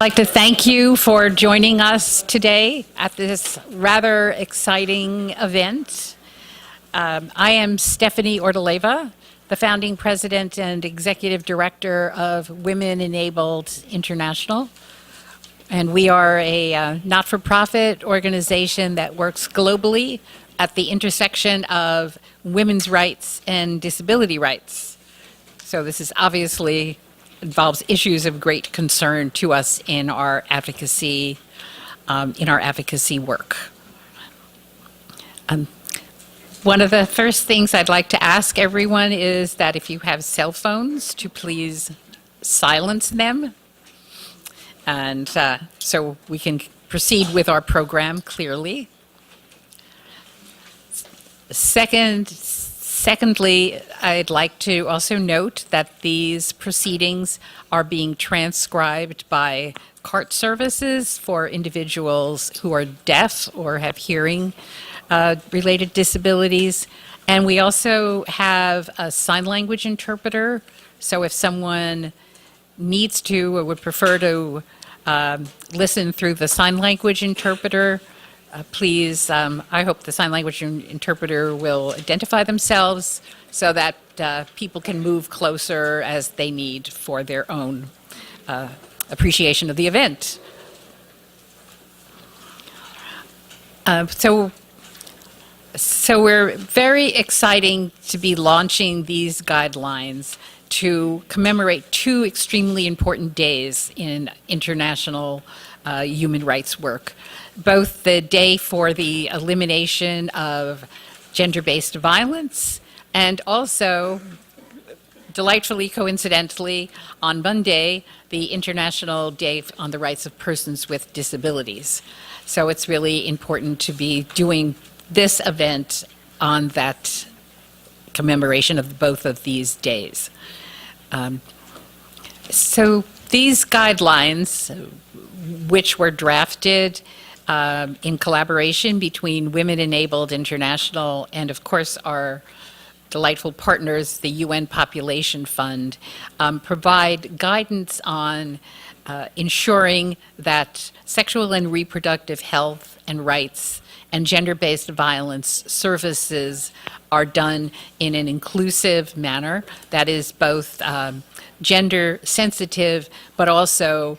I'd like to thank you for joining us today at this rather exciting event. I am Stephanie Ordaleva, the founding president and executive director of Women Enabled International. And we are a not-for-profit organization that works globally at the intersection of women's rights and disability rights. So this is obviously involves issues of great concern to us in our advocacy work. One of the first things I'd like to ask everyone is that if you have cell phones, to please silence them, and so we can proceed with our program clearly. Secondly, I'd like to also note that these proceedings are being transcribed by CART services for individuals who are deaf or have hearing related disabilities. And we also have a sign language interpreter. So if someone needs to or would prefer to listen through the sign language interpreter, please, I hope the sign language interpreter will identify themselves so that people can move closer as they need for their own appreciation of the event. So we're very exciting to be launching these guidelines to commemorate two extremely important days in international human rights work. Both the day for the elimination of gender-based violence and also, delightfully coincidentally, on Monday, the International Day on the Rights of Persons with Disabilities. So it's really important to be doing this event on that commemoration of both of these days. So these guidelines, which were drafted in collaboration between Women Enabled International and, of course, our delightful partners, the UN Population Fund, provide guidance on ensuring that sexual and reproductive health and rights and gender-based violence services are done in an inclusive manner that is both gender sensitive but also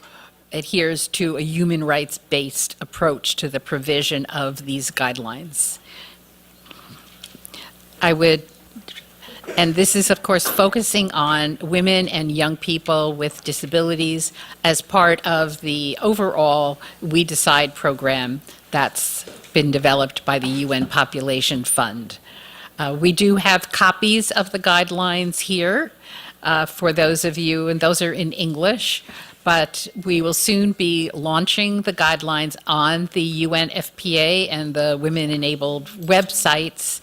adheres to a human rights-based approach to the provision of these guidelines. And this is, of course, focusing on women and young people with disabilities as part of the overall We Decide program that's been developed by the UN Population Fund. We do have copies of the guidelines here for those of you, and those are in English, but we will soon be launching the guidelines on the UNFPA and the Women Enabled websites,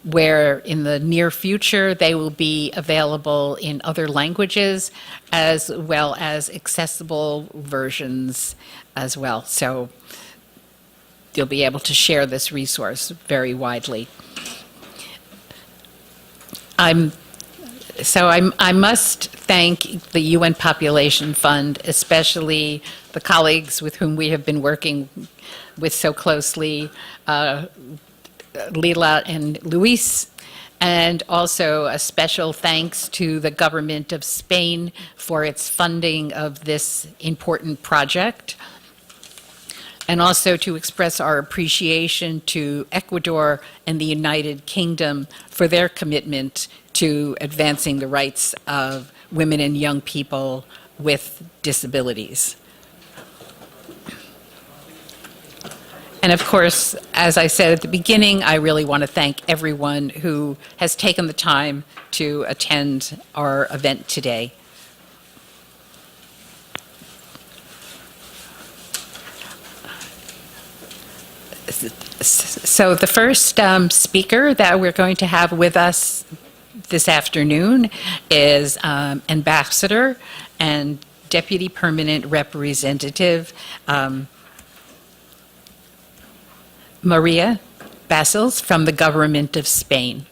where in the near future they will be available in other languages as well as accessible versions as well. So you'll be able to share this resource very widely. I must thank the UN Population Fund, especially the colleagues with whom we have been working with so closely, Lila and Luis, and also a special thanks to the government of Spain for its funding of this important project, and also to express our appreciation to Ecuador and the United Kingdom for their commitment to advancing the rights of women and young people with disabilities. And of course, as I said at the beginning, I really want to thank everyone who has taken the time to attend our event today. So the first speaker that we're going to have with us this afternoon is Ambassador and Deputy Permanent Representative Maria Basils from the Government of Spain.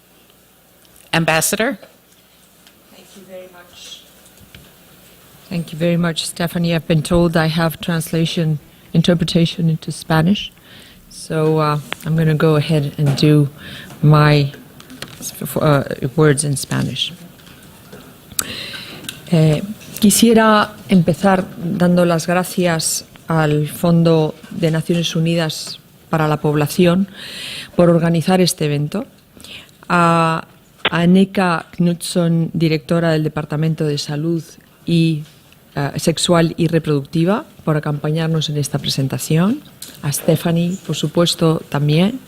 Ambassador? Thank you very much. Thank you very much, Stephanie. I've been told I have interpretation into Spanish. So I'm going to go ahead and do my words in Spanish. Quisiera empezar dando las gracias al Fondo de Naciones Unidas para la Población por organizar este evento, a Annika Knudson, directora del Departamento de Salud y Sexual y Reproductiva, por acompañarnos en esta presentación, a Stephanie, por supuesto, también,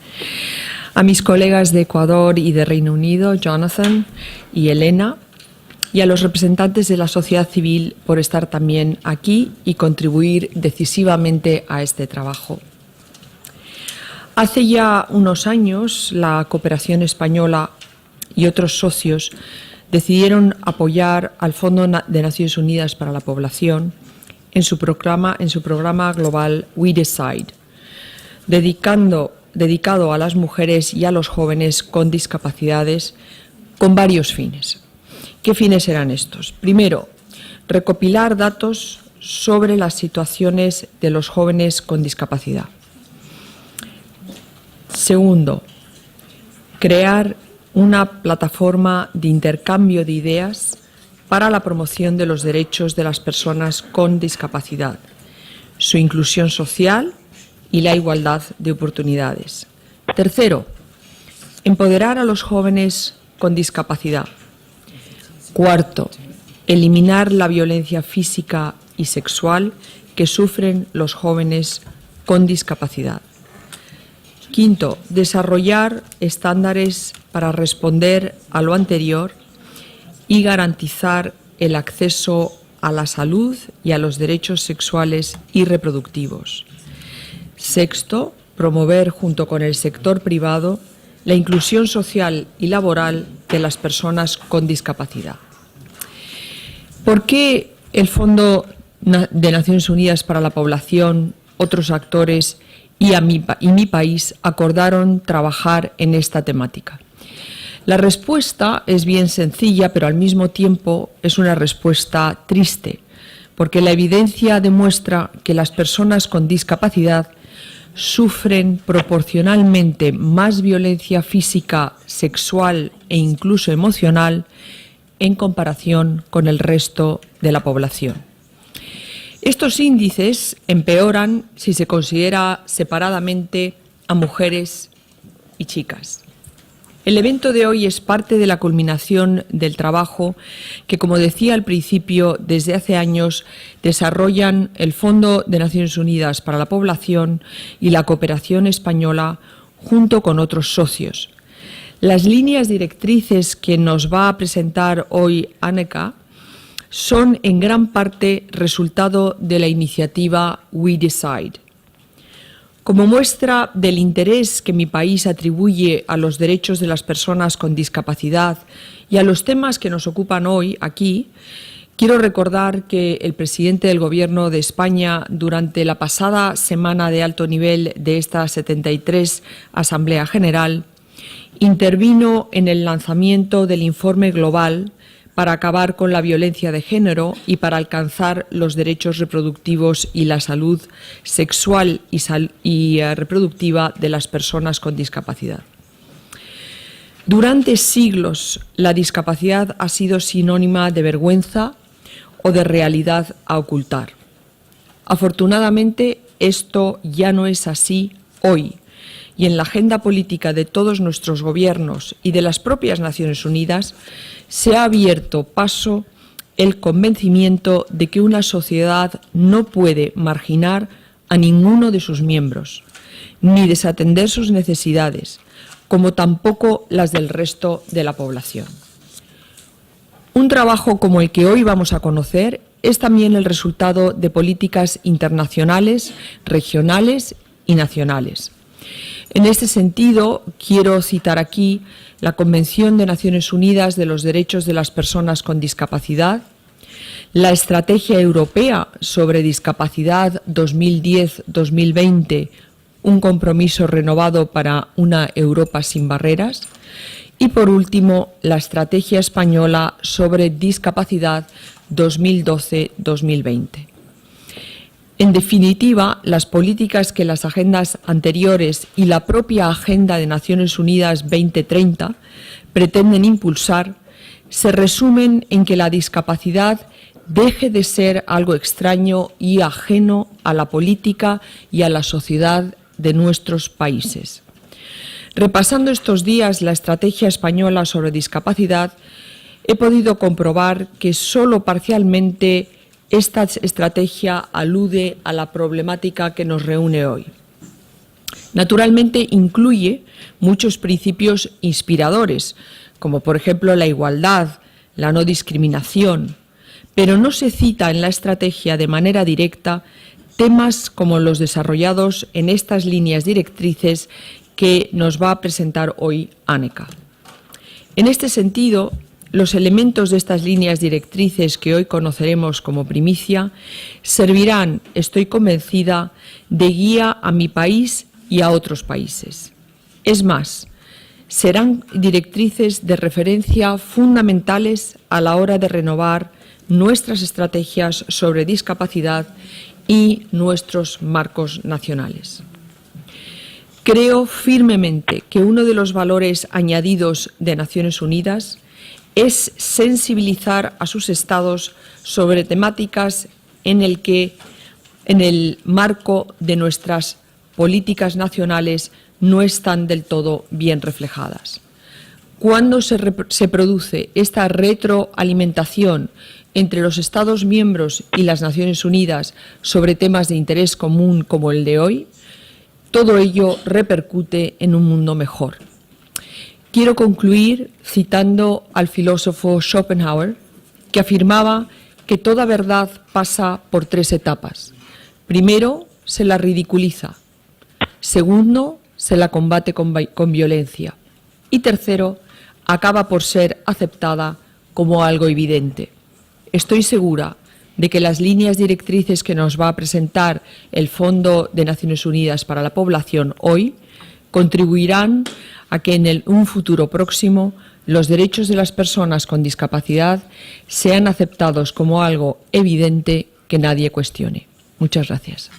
a mis colegas de Ecuador y de Reino Unido, Jonathan y Elena, y a los representantes de la sociedad civil por estar también aquí y contribuir decisivamente a este trabajo. Hace ya unos años, la cooperación española y otros socios decidieron apoyar al Fondo de Naciones Unidas para la Población en su programa global We Decide, dedicado a las mujeres y a los jóvenes con discapacidades con varios fines. ¿Qué fines eran estos? Primero, recopilar datos sobre las situaciones de los jóvenes con discapacidad. Segundo, crear una plataforma de intercambio de ideas para la promoción de los derechos de las personas con discapacidad, su inclusión social y la igualdad de oportunidades. Tercero, empoderar a los jóvenes con discapacidad. Cuarto, eliminar la violencia física y sexual que sufren los jóvenes con discapacidad. Quinto, desarrollar estándares para responder a lo anterior y garantizar el acceso a la salud y a los derechos sexuales y reproductivos. Sexto, promover junto con el sector privado la inclusión social y laboral de las personas con discapacidad. ¿Por qué el Fondo de Naciones Unidas para la Población, otros actores y mi país acordaron trabajar en esta temática? La respuesta es bien sencilla, pero al mismo tiempo es una respuesta triste, porque la evidencia demuestra que las personas con discapacidad sufren proporcionalmente más violencia física, sexual e incluso emocional en comparación con el resto de la población. Estos índices empeoran si se considera separadamente a mujeres y chicas. El evento de hoy es parte de la culminación del trabajo que, como decía al principio, desde hace años desarrollan el Fondo de Naciones Unidas para la Población y la Cooperación Española junto con otros socios. Las líneas directrices que nos va a presentar hoy Annika son en gran parte resultado de la iniciativa We Decide. Como muestra del interés que mi país atribuye a los derechos de las personas con discapacidad y a los temas que nos ocupan hoy aquí, quiero recordar que el presidente del Gobierno de España, durante la pasada semana de alto nivel de esta 73 Asamblea General, intervino en el lanzamiento del informe global para acabar con la violencia de género y para alcanzar los derechos reproductivos y la salud sexual y reproductiva de las personas con discapacidad. Durante siglos, la discapacidad ha sido sinónima de vergüenza o de realidad a ocultar. Afortunadamente, esto ya no es así hoy, y en la agenda política de todos nuestros gobiernos y de las propias Naciones Unidas se ha abierto paso el convencimiento de que una sociedad no puede marginar a ninguno de sus miembros, ni desatender sus necesidades, como tampoco las del resto de la población. Un trabajo como el que hoy vamos a conocer es también el resultado de políticas internacionales, regionales y nacionales. En este sentido, quiero citar aquí la Convención de Naciones Unidas de los Derechos de las Personas con Discapacidad, la Estrategia Europea sobre Discapacidad 2010-2020, un compromiso renovado para una Europa sin barreras, Y por último, la Estrategia Española sobre Discapacidad 2012-2020. En definitiva, las políticas que las agendas anteriores y la propia Agenda de Naciones Unidas 2030 pretenden impulsar se resumen en que la discapacidad deje de ser algo extraño y ajeno a la política y a la sociedad de nuestros países. Repasando estos días la Estrategia Española sobre Discapacidad, he podido comprobar que solo parcialmente esta estrategia alude a la problemática que nos reúne hoy. Naturalmente, incluye muchos principios inspiradores, como por ejemplo la igualdad, la no discriminación, pero no se cita en la estrategia de manera directa temas como los desarrollados en estas líneas directrices que nos va a presentar hoy Annika. En este sentido, los elementos de estas líneas directrices que hoy conoceremos como primicia servirán, estoy convencida, de guía a mi país y a otros países. Es más, serán directrices de referencia fundamentales a la hora de renovar nuestras estrategias sobre discapacidad y nuestros marcos nacionales. Creo firmemente que uno de los valores añadidos de Naciones Unidas es sensibilizar a sus estados sobre temáticas en el marco de nuestras políticas nacionales no están del todo bien reflejadas. Cuando se produce esta retroalimentación entre los Estados miembros y las Naciones Unidas sobre temas de interés común como el de hoy, todo ello repercute en un mundo mejor. Quiero concluir citando al filósofo Schopenhauer, que afirmaba que toda verdad pasa por tres etapas. Primero, se la ridiculiza. Segundo, se la combate con violencia. Y tercero, acaba por ser aceptada como algo evidente. Estoy segura de que las líneas directrices que nos va a presentar el Fondo de Naciones Unidas para la Población hoy contribuirán a que en un futuro próximo los derechos de las personas con discapacidad sean aceptados como algo evidente que nadie cuestione. Muchas gracias.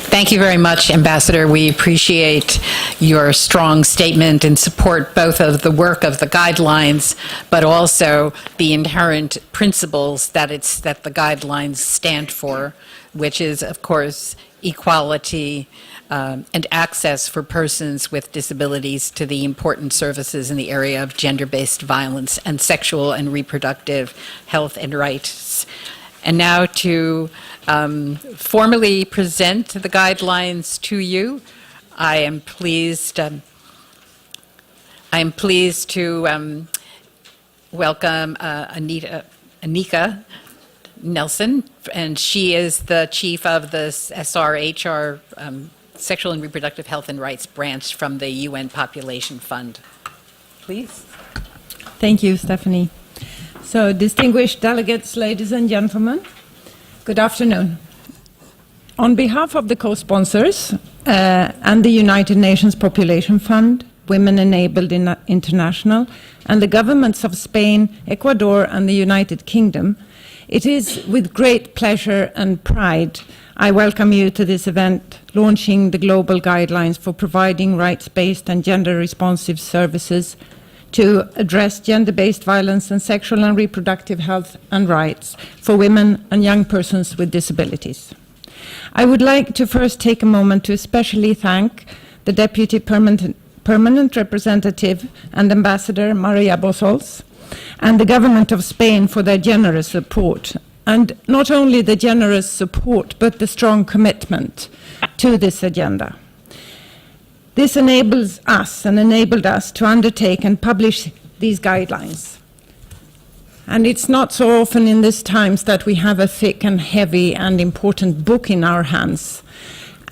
Thank you very much, Ambassador. We appreciate your strong statement in support both of the work of the guidelines, but also the inherent principles that the guidelines stand for, which is, of course, equality and access for persons with disabilities to the important services in the area of gender-based violence and sexual and reproductive health and rights. And now to formally present the guidelines to you, I am pleased to welcome Anika Nelson, and she is the chief of the SRHR Sexual and Reproductive Health and Rights branch from the UN Population Fund. Please. Thank you, Stephanie. So, distinguished delegates, ladies and gentlemen, good afternoon. On behalf of the co-sponsors and the United Nations Population Fund, Women Enabled International, and the governments of Spain, Ecuador, and the United Kingdom, it is with great pleasure and pride I welcome you to this event launching the global guidelines for providing rights-based and gender-responsive services to address gender-based violence and sexual and reproductive health and rights for women and young persons with disabilities. I would like to first take a moment to especially thank the Deputy Permanent Representative and Ambassador Maria Bosols and the Government of Spain for their generous support, and not only the generous support, but the strong commitment to this agenda. This enables us and enabled us to undertake and publish these guidelines. And it's not so often in these times that we have a thick and heavy and important book in our hands.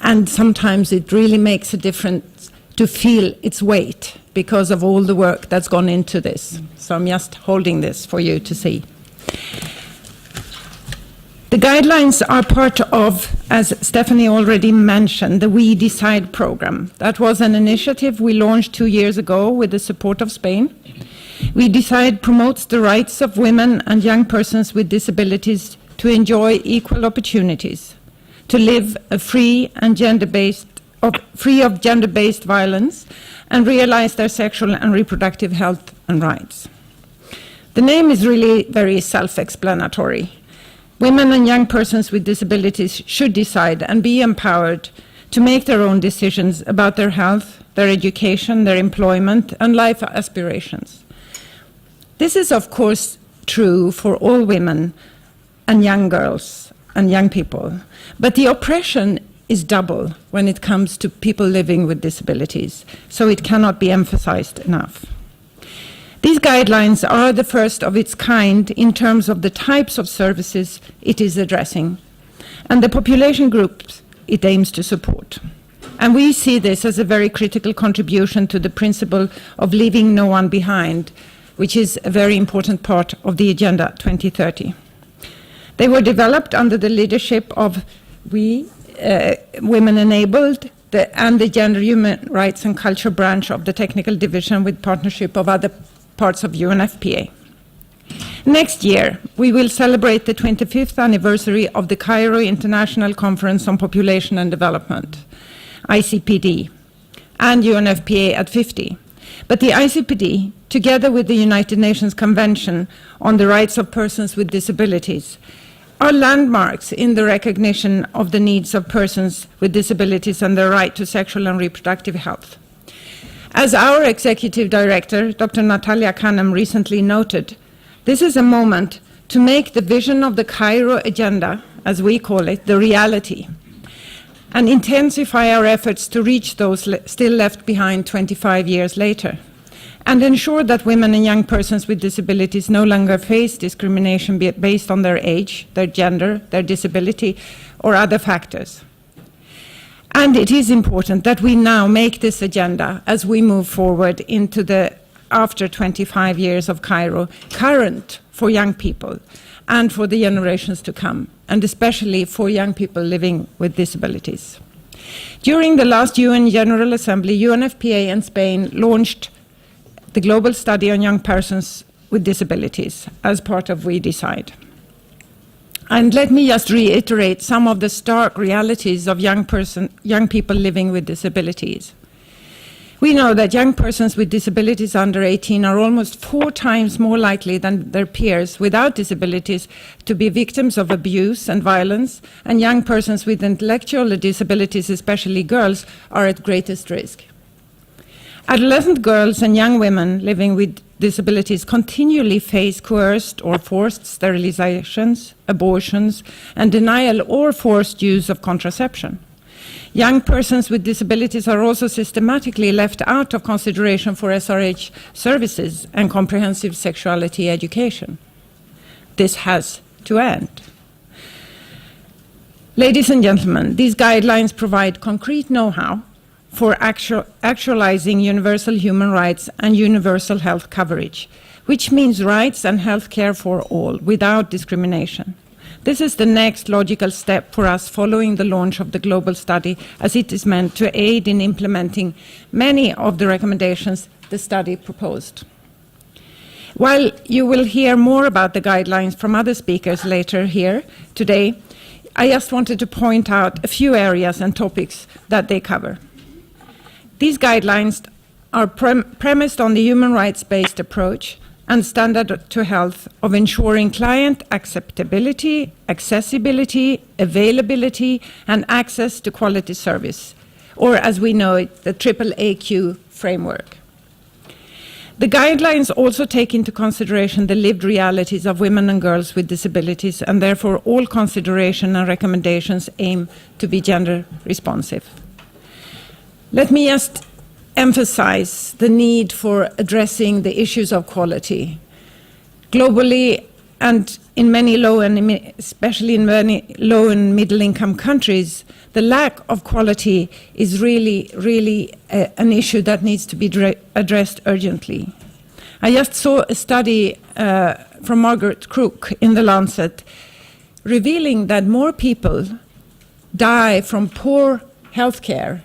And sometimes it really makes a difference to feel its weight because of all the work that's gone into this. So I'm just holding this for you to see. The guidelines are part of, as Stephanie already mentioned, the We Decide program. That was an initiative we launched 2 years ago with the support of Spain. We Decide promotes the rights of women and young persons with disabilities to enjoy equal opportunities, to live a free of gender-based violence, and realize their sexual and reproductive health and rights. The name is really very self-explanatory. Women and young persons with disabilities should decide and be empowered to make their own decisions about their health, their education, their employment, and life aspirations. This is, of course, true for all women and young girls and young people, but the oppression is double when it comes to people living with disabilities, so it cannot be emphasized enough. These guidelines are the first of its kind in terms of the types of services it is addressing and the population groups it aims to support. And we see this as a very critical contribution to the principle of leaving no one behind, which is a very important part of the Agenda 2030. They were developed under the leadership of Women Enabled, and the Gender, Human Rights and Culture branch of the Technical Division with partnership of other parts of UNFPA. Next year, we will celebrate the 25th anniversary of the Cairo International Conference on Population and Development, ICPD, and UNFPA at 50. But the ICPD, together with the United Nations Convention on the Rights of Persons with Disabilities, are landmarks in the recognition of the needs of persons with disabilities and their right to sexual and reproductive health. As our Executive Director, Dr. Natalia Kanem, recently noted, this is a moment to make the vision of the Cairo Agenda, as we call it, the reality, and intensify our efforts to reach those still left behind 25 years later, and ensure that women and young persons with disabilities no longer face discrimination based on their age, their gender, their disability, or other factors. And it is important that we now make this agenda, as we move forward into the after 25 years of Cairo, current for young people and for the generations to come, and especially for young people living with disabilities. During the last UN General Assembly, UNFPA and Spain launched the Global Study on Young Persons with Disabilities as part of We Decide. And let me just reiterate some of the stark realities of young people living with disabilities. We know that young persons with disabilities under 18 are almost 4 times more likely than their peers without disabilities to be victims of abuse and violence, and young persons with intellectual disabilities, especially girls, are at greatest risk. Adolescent girls and young women living with disabilities continually face coerced or forced sterilizations, abortions, and denial or forced use of contraception. Young persons with disabilities are also systematically left out of consideration for SRH services and comprehensive sexuality education. This has to end. Ladies and gentlemen, these guidelines provide concrete know-how for actualizing universal human rights and universal health coverage, which means rights and health care for all without discrimination. This is the next logical step for us following the launch of the global study, as it is meant to aid in implementing many of the recommendations the study proposed. While you will hear more about the guidelines from other speakers later here today, I just wanted to point out a few areas and topics that they cover. These guidelines are premised on the human rights-based approach and standard to health of ensuring client acceptability, accessibility, availability, and access to quality service, or as we know it, the AAAQ framework. The guidelines also take into consideration the lived realities of women and girls with disabilities, and therefore all consideration and recommendations aim to be gender responsive. Let me just emphasize the need for addressing the issues of quality. Globally And in many especially in many low and middle income countries, the lack of quality is really an issue that needs to be addressed urgently. I just saw a study from Margaret Crook in The Lancet revealing that more people die from poor healthcare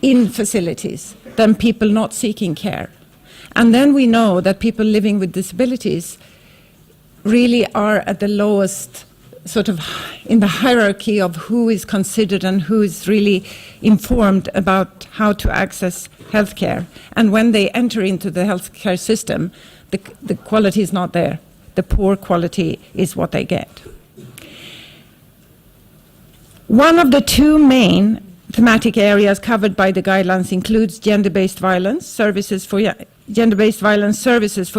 in facilities than people not seeking care. And then we know that people living with disabilities really are at the lowest, sort of in the hierarchy of who is considered and who is really informed about how to access healthcare. And when they enter into the healthcare system, the quality is not there. The poor quality is what they get. One of the two main thematic areas covered by the guidelines includes gender-based violence services for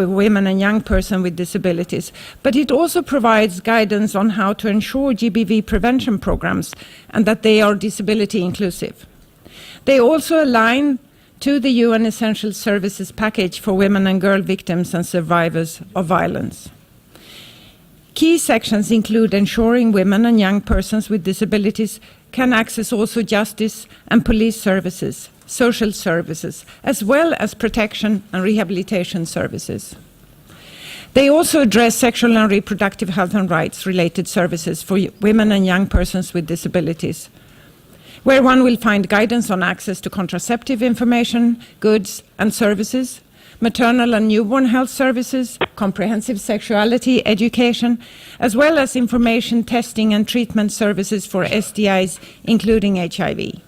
women and young persons with disabilities, but it also provides guidance on how to ensure GBV prevention programs and that they are disability inclusive. They also align to the UN Essential Services Package for women and girl victims and survivors of violence. Key sections include ensuring women and young persons with disabilities can access also justice and police services, social services, as well as protection and rehabilitation services. They also address sexual and reproductive health and rights related services for women and young persons with disabilities, where one will find guidance on access to contraceptive information, goods and services, maternal and newborn health services, comprehensive sexuality education, as well as information, testing and treatment services for STIs, including HIV.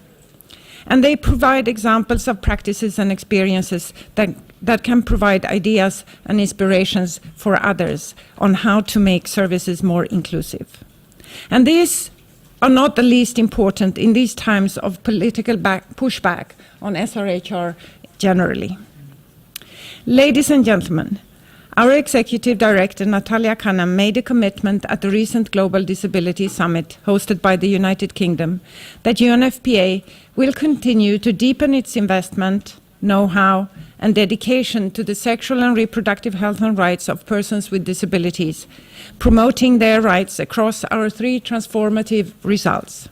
And they provide examples of practices and experiences that can provide ideas and inspirations for others on how to make services more inclusive. And these are not the least important in these times of political pushback on SRHR generally. Ladies and gentlemen, our Executive Director, Natalia Kanem, made a commitment at the recent Global Disability Summit hosted by the United Kingdom that UNFPA will continue to deepen its investment, know-how, and dedication to the sexual and reproductive health and rights of persons with disabilities, promoting their rights across our three transformative results.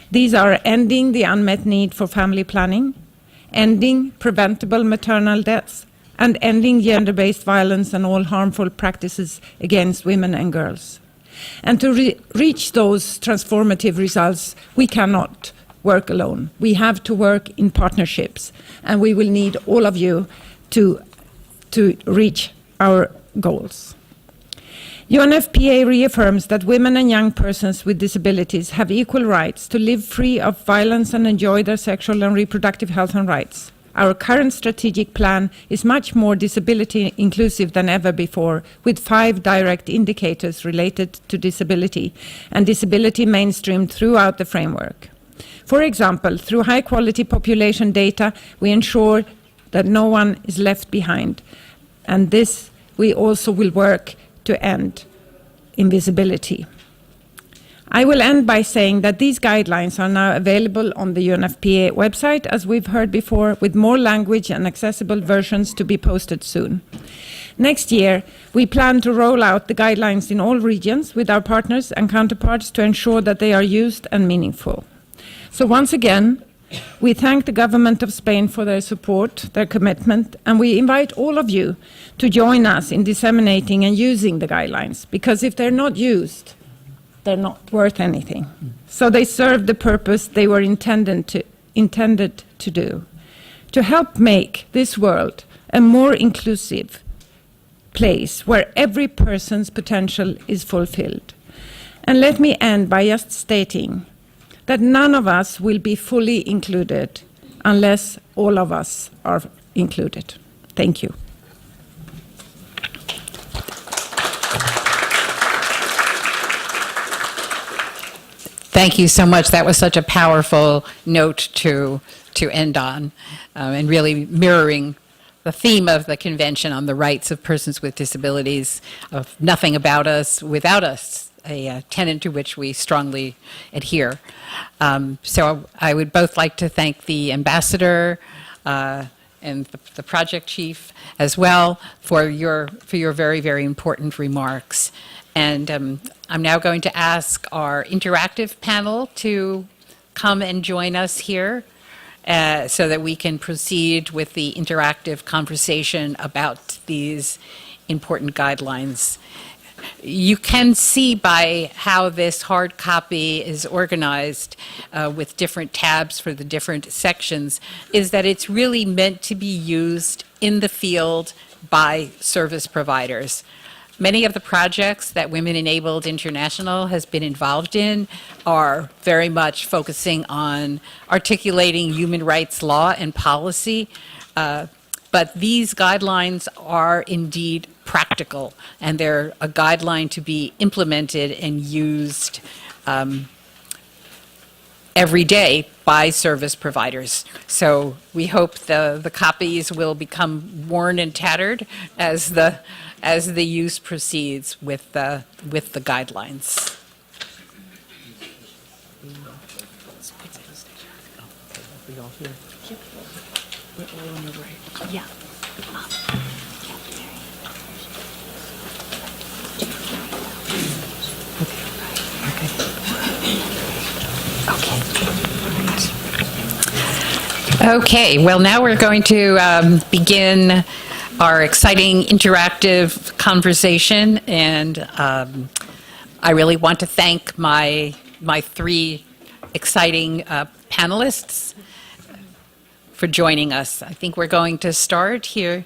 These are ending the unmet need for family planning, ending preventable maternal deaths, and ending gender-based violence and all harmful practices against women and girls. And to reach those transformative results, we cannot work alone. We have to work in partnerships, and we will need all of you to reach our goals. UNFPA reaffirms that women and young persons with disabilities have equal rights to live free of violence and enjoy their sexual and reproductive health and rights. Our current strategic plan is much more disability inclusive than ever before, with 5 direct indicators related to disability and disability mainstreamed throughout the framework. For example, through high-quality population data, we ensure that no one is left behind. And this, we also will work to end invisibility. I will end by saying that these guidelines are now available on the UNFPA website, as we've heard before, with more language and accessible versions to be posted soon. Next year, we plan to roll out the guidelines in all regions with our partners and counterparts to ensure that they are used and meaningful. So once again, we thank the government of Spain for their support, their commitment, and we invite all of you to join us in disseminating and using the guidelines, because if they're not used, they're not worth anything. So they serve the purpose they were intended to do, to help make this world a more inclusive place where every person's potential is fulfilled. And let me end by just stating that none of us will be fully included unless all of us are included. Thank you. Thank you so much. That was such a powerful note to end on, and really mirroring the theme of the Convention on the Rights of Persons with Disabilities, of nothing about us without us, a tenet to which we strongly adhere. So I would both like to thank the ambassador and the project chief as well for your very, very important remarks. And I'm now going to ask our interactive panel to come and join us here so that we can proceed with the interactive conversation about these important guidelines. You can see by how this hard copy is organized with different tabs for the different sections is that it's really meant to be used in the field by service providers. Many of the projects that Women Enabled International has been involved in are very much focusing on articulating human rights law and policy, but these guidelines are indeed practical, and they're a guideline to be implemented and used every day by service providers. So we hope the copies will become worn and tattered as the use proceeds with the guidelines. Yeah. Okay, well, now we're going to begin our exciting interactive conversation, and I really want to thank my three exciting panelists for joining us. I think we're going to start here.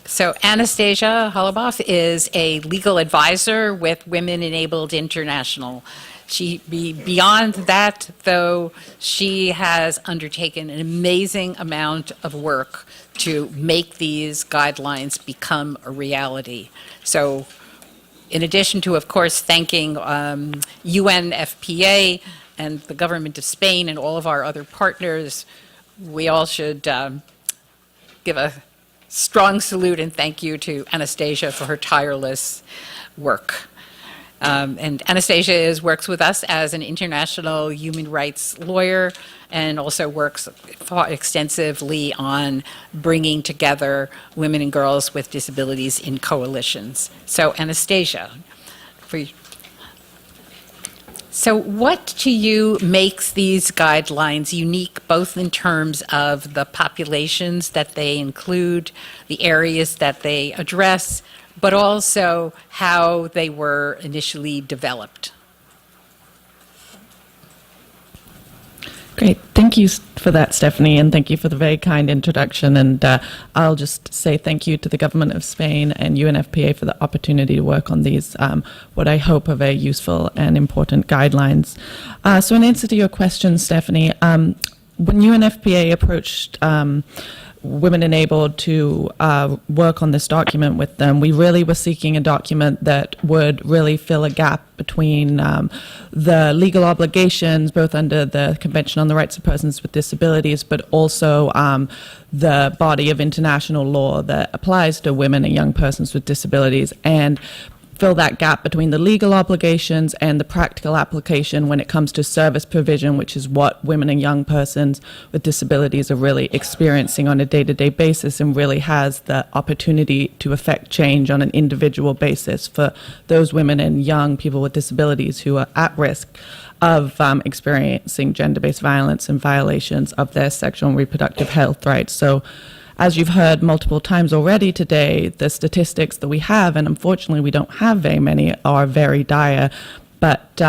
So Anastasia Holoboff is a legal advisor with Women Enabled International. Beyond that, though, she has undertaken an amazing amount of work to make these guidelines become a reality. So in addition to, of course, thanking UNFPA and the government of Spain and all of our other partners, we all should give a strong salute and thank you to Anastasia for her tireless work. And Anastasia works with us as an international human rights lawyer and also works extensively on bringing together women and girls with disabilities in coalitions. So Anastasia, so what to you makes these guidelines unique, both in terms of the populations that they include, the areas that they address, but also how they were initially developed? Great. Thank you for that, Stephanie, and thank you for the very kind introduction. And I'll just say thank you to the government of Spain and UNFPA for the opportunity to work on these, what I hope are very useful and important guidelines. So in answer to your question, Stephanie, when UNFPA approached Women Enabled to work on this document with them, we really were seeking a document that would really fill a gap between the legal obligations, both under the Convention on the Rights of Persons with Disabilities, but also the body of international law that applies to women and young persons with disabilities, and fill that gap between the legal obligations and the practical application when it comes to service provision, which is what women and young persons with disabilities are really experiencing on a day-to-day basis, and really has the opportunity to affect change on an individual basis for those women and young people with disabilities who are at risk of experiencing gender-based violence and violations of their sexual and reproductive health rights. So, as you've heard multiple times already today, the statistics that we have, and unfortunately we don't have very many, are very dire. But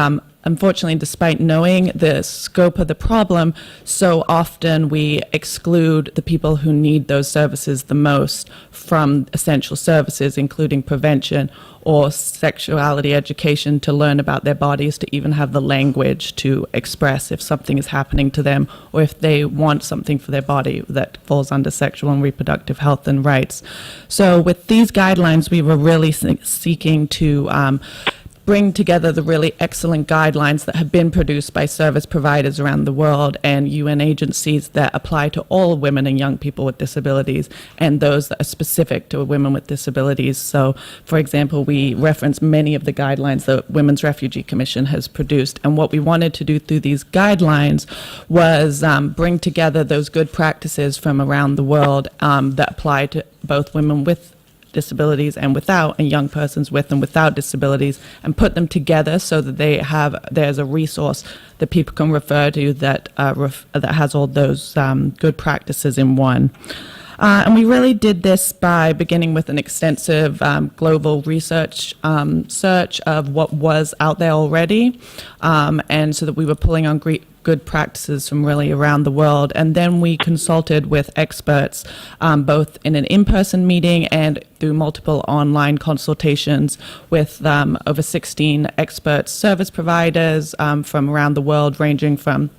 unfortunately, despite knowing the scope of the problem, so often we exclude the people who need those services the most from essential services, including prevention or sexuality education, to learn about their bodies, to even have the language to express if something is happening to them or if they want something for their body that falls under sexual and reproductive health and rights. So with these guidelines, we were really seeking to bring together the really excellent guidelines that have been produced by service providers around the world and UN agencies that apply to all women and young people with disabilities, and those that are specific to women with disabilities. So, for example, we reference many of the guidelines that Women's Refugee Commission has produced, and what we wanted to do through these guidelines was bring together those good practices from around the world that apply to both women with disabilities and without, and young persons with and without disabilities, and put them together so that there's a resource that people can refer to that has all those good practices in one. And we really did this by beginning with an extensive global research search of what was out there already, and so that we were pulling on good practices from really around the world. And then we consulted with experts, both in an in-person meeting and through multiple online consultations with over 16 expert service providers from around the world, ranging from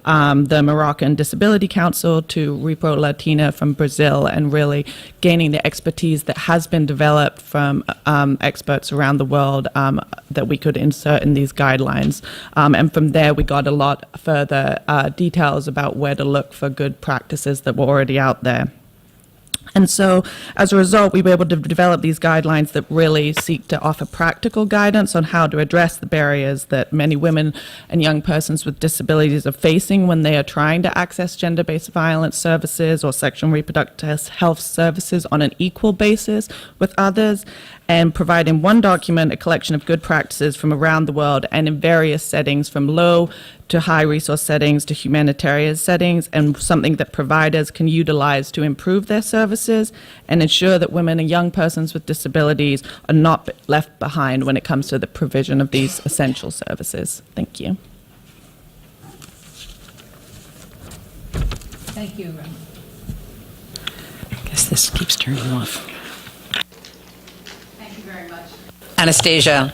the Moroccan Disability Council to Repro Latina from Brazil, and really gaining the expertise that has been developed from experts around the world that we could insert in these guidelines. And from there, we got a lot further details about where to look for good practices that were already out there. And so, as a result, we were able to develop these guidelines that really seek to offer practical guidance on how to address the barriers that many women and young persons with disabilities are facing when they are trying to access gender-based violence services or sexual and reproductive health services on an equal basis with others, and provide in one document a collection of good practices from around the world and in various settings, from low to high resource settings to humanitarian settings, and something that providers can utilize to improve their services and ensure that women and young persons with disabilities are not left behind when it comes to the provision of these essential services. Thank you. Thank you. I guess this keeps turning off. Thank you very much, Anastasia.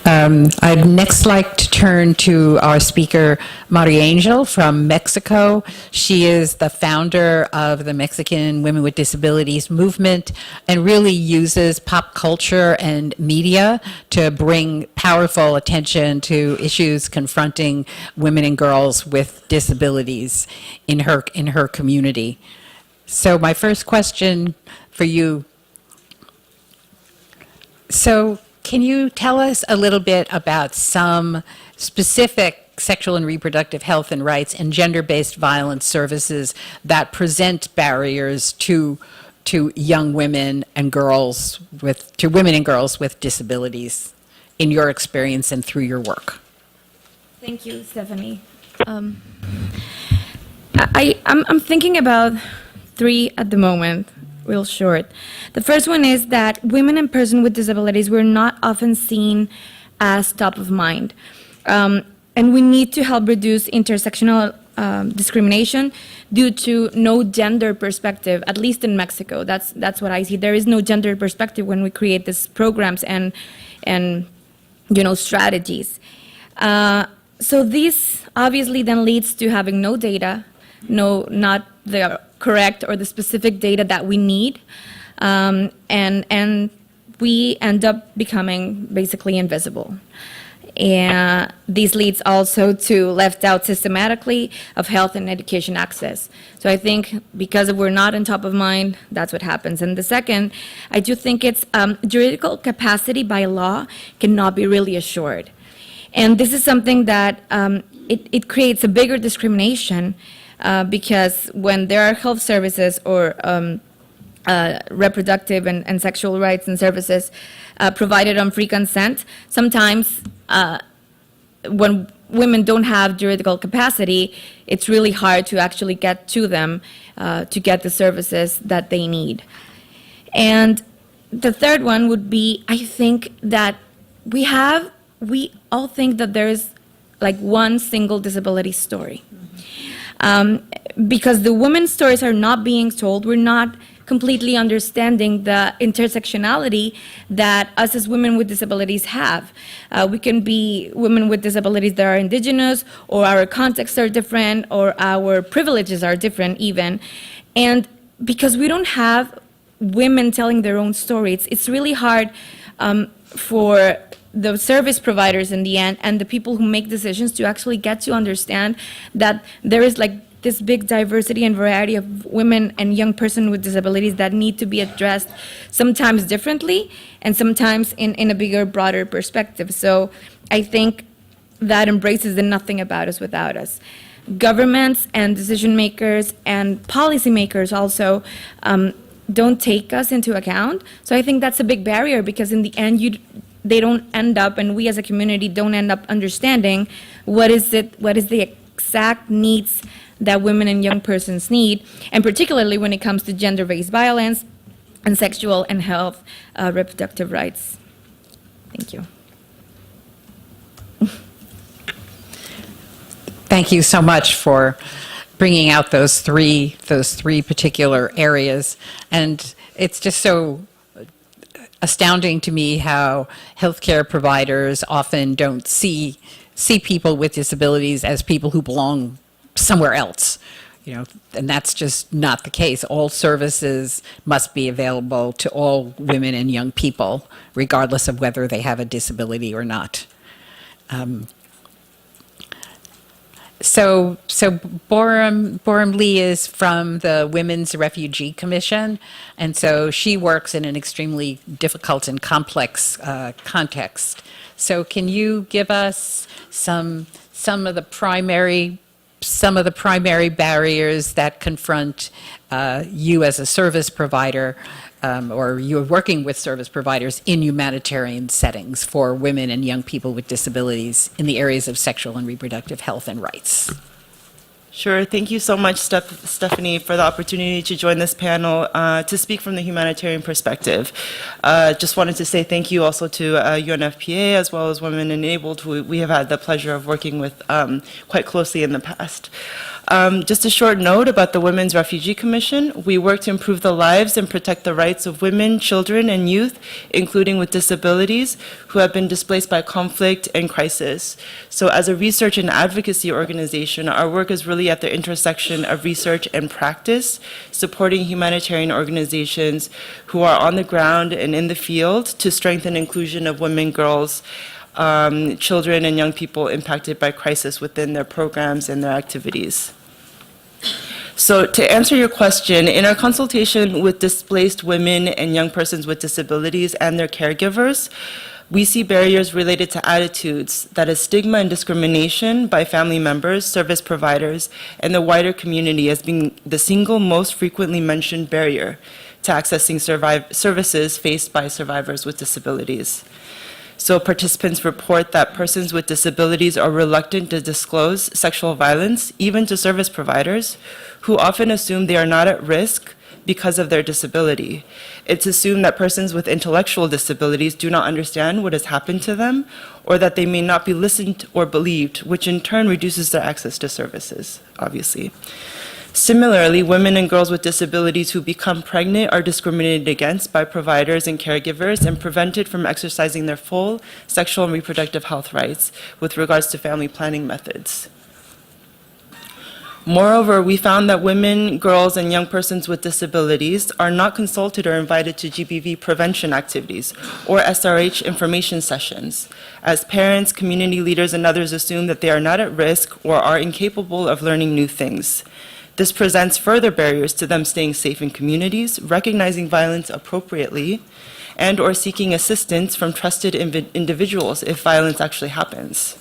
I'd next like to turn to our speaker, Maria Angel from Mexico. She is the founder of the Mexican Women with Disabilities movement and really uses pop culture and media to bring powerful attention to issues confronting women and girls with disabilities in her community. So my first question for you, can you tell us a little bit about some specific sexual and reproductive health and rights and gender-based violence services that present barriers to young women and girls with disabilities in your experience and through your work? Thank you, Stephanie. I'm thinking about three at the moment, real short. The first one is that women and persons with disabilities were not often seen as top of mind. And we need to help reduce intersectional discrimination due to no gender perspective, at least in Mexico. That's what I see. There is no gender perspective when we create these programs and strategies. So this obviously then leads to having no data, not the correct or the specific data that we need, and we end up becoming basically invisible. And this leads also to left out systematically of health and education access. So I think because we're not on top of mind, that's what happens. And the second, I do think it's juridical capacity by law cannot be really assured. And this is something that it creates a bigger discrimination because when there are health services or reproductive and sexual rights and services provided on free consent, sometimes when women don't have juridical capacity, it's really hard to actually get to them to get the services that they need. And the third one would be, I think that we all think that there is like one single disability story. Because the women's stories are not being told, we're not completely understanding the intersectionality that us as women with disabilities have. We can be women with disabilities that are indigenous, or our contexts are different, or our privileges are different even. And because we don't have women telling their own stories, it's really hard for the service providers in the end and the people who make decisions to actually get to understand that there is like this big diversity and variety of women and young person with disabilities that need to be addressed sometimes differently and sometimes in a bigger, broader perspective. So I think that embraces the nothing about us without us. Governments and decision makers and policymakers also don't take us into account. So I think that's a big barrier, because in the end, they don't end up, and we as a community don't end up understanding what is the exact needs that women and young persons need, and particularly when it comes to gender-based violence and sexual and health reproductive rights. Thank you. Thank you so much for bringing out those three particular areas. And it's just so astounding to me how healthcare providers often don't see people with disabilities as people who belong somewhere else, and that's just not the case. All services must be available to all women and young people, regardless of whether they have a disability or not. So Boram Lee is from the Women's Refugee Commission, and so she works in an extremely difficult and complex context. So can you give us some of the primary barriers that confront you as a service provider, or you're working with service providers in humanitarian settings for women and young people with disabilities in the areas of sexual and reproductive health and rights? Sure. Thank you so much, Stephanie, for the opportunity to join this panel to speak from the humanitarian perspective. Just wanted to say thank you also to UNFPA as well as Women Enabled, who we have had the pleasure of working with quite closely in the past. Just a short note about the Women's Refugee Commission. We work to improve the lives and protect the rights of women, children, and youth, including with disabilities, who have been displaced by conflict and crisis. So as a research and advocacy organization, our work is really at the intersection of research and practice, supporting humanitarian organizations who are on the ground and in the field to strengthen inclusion of women, girls, children, and young people impacted by crisis within their programs and their activities. So to answer your question, in our consultation with displaced women and young persons with disabilities and their caregivers, we see barriers related to attitudes, that is stigma and discrimination by family members, service providers, and the wider community as being the single most frequently mentioned barrier to accessing services faced by survivors with disabilities. So participants report that persons with disabilities are reluctant to disclose sexual violence, even to service providers, who often assume they are not at risk because of their disability. It's assumed that persons with intellectual disabilities do not understand what has happened to them, or that they may not be listened or believed, which in turn reduces their access to services, obviously. Similarly, women and girls with disabilities who become pregnant are discriminated against by providers and caregivers and prevented from exercising their full sexual and reproductive health rights with regards to family planning methods. Moreover, we found that women, girls, and young persons with disabilities are not consulted or invited to GBV prevention activities or SRH information sessions, as parents, community leaders, and others assume that they are not at risk or are incapable of learning new things. This presents further barriers to them staying safe in communities, recognizing violence appropriately, and or seeking assistance from trusted individuals if violence actually happens.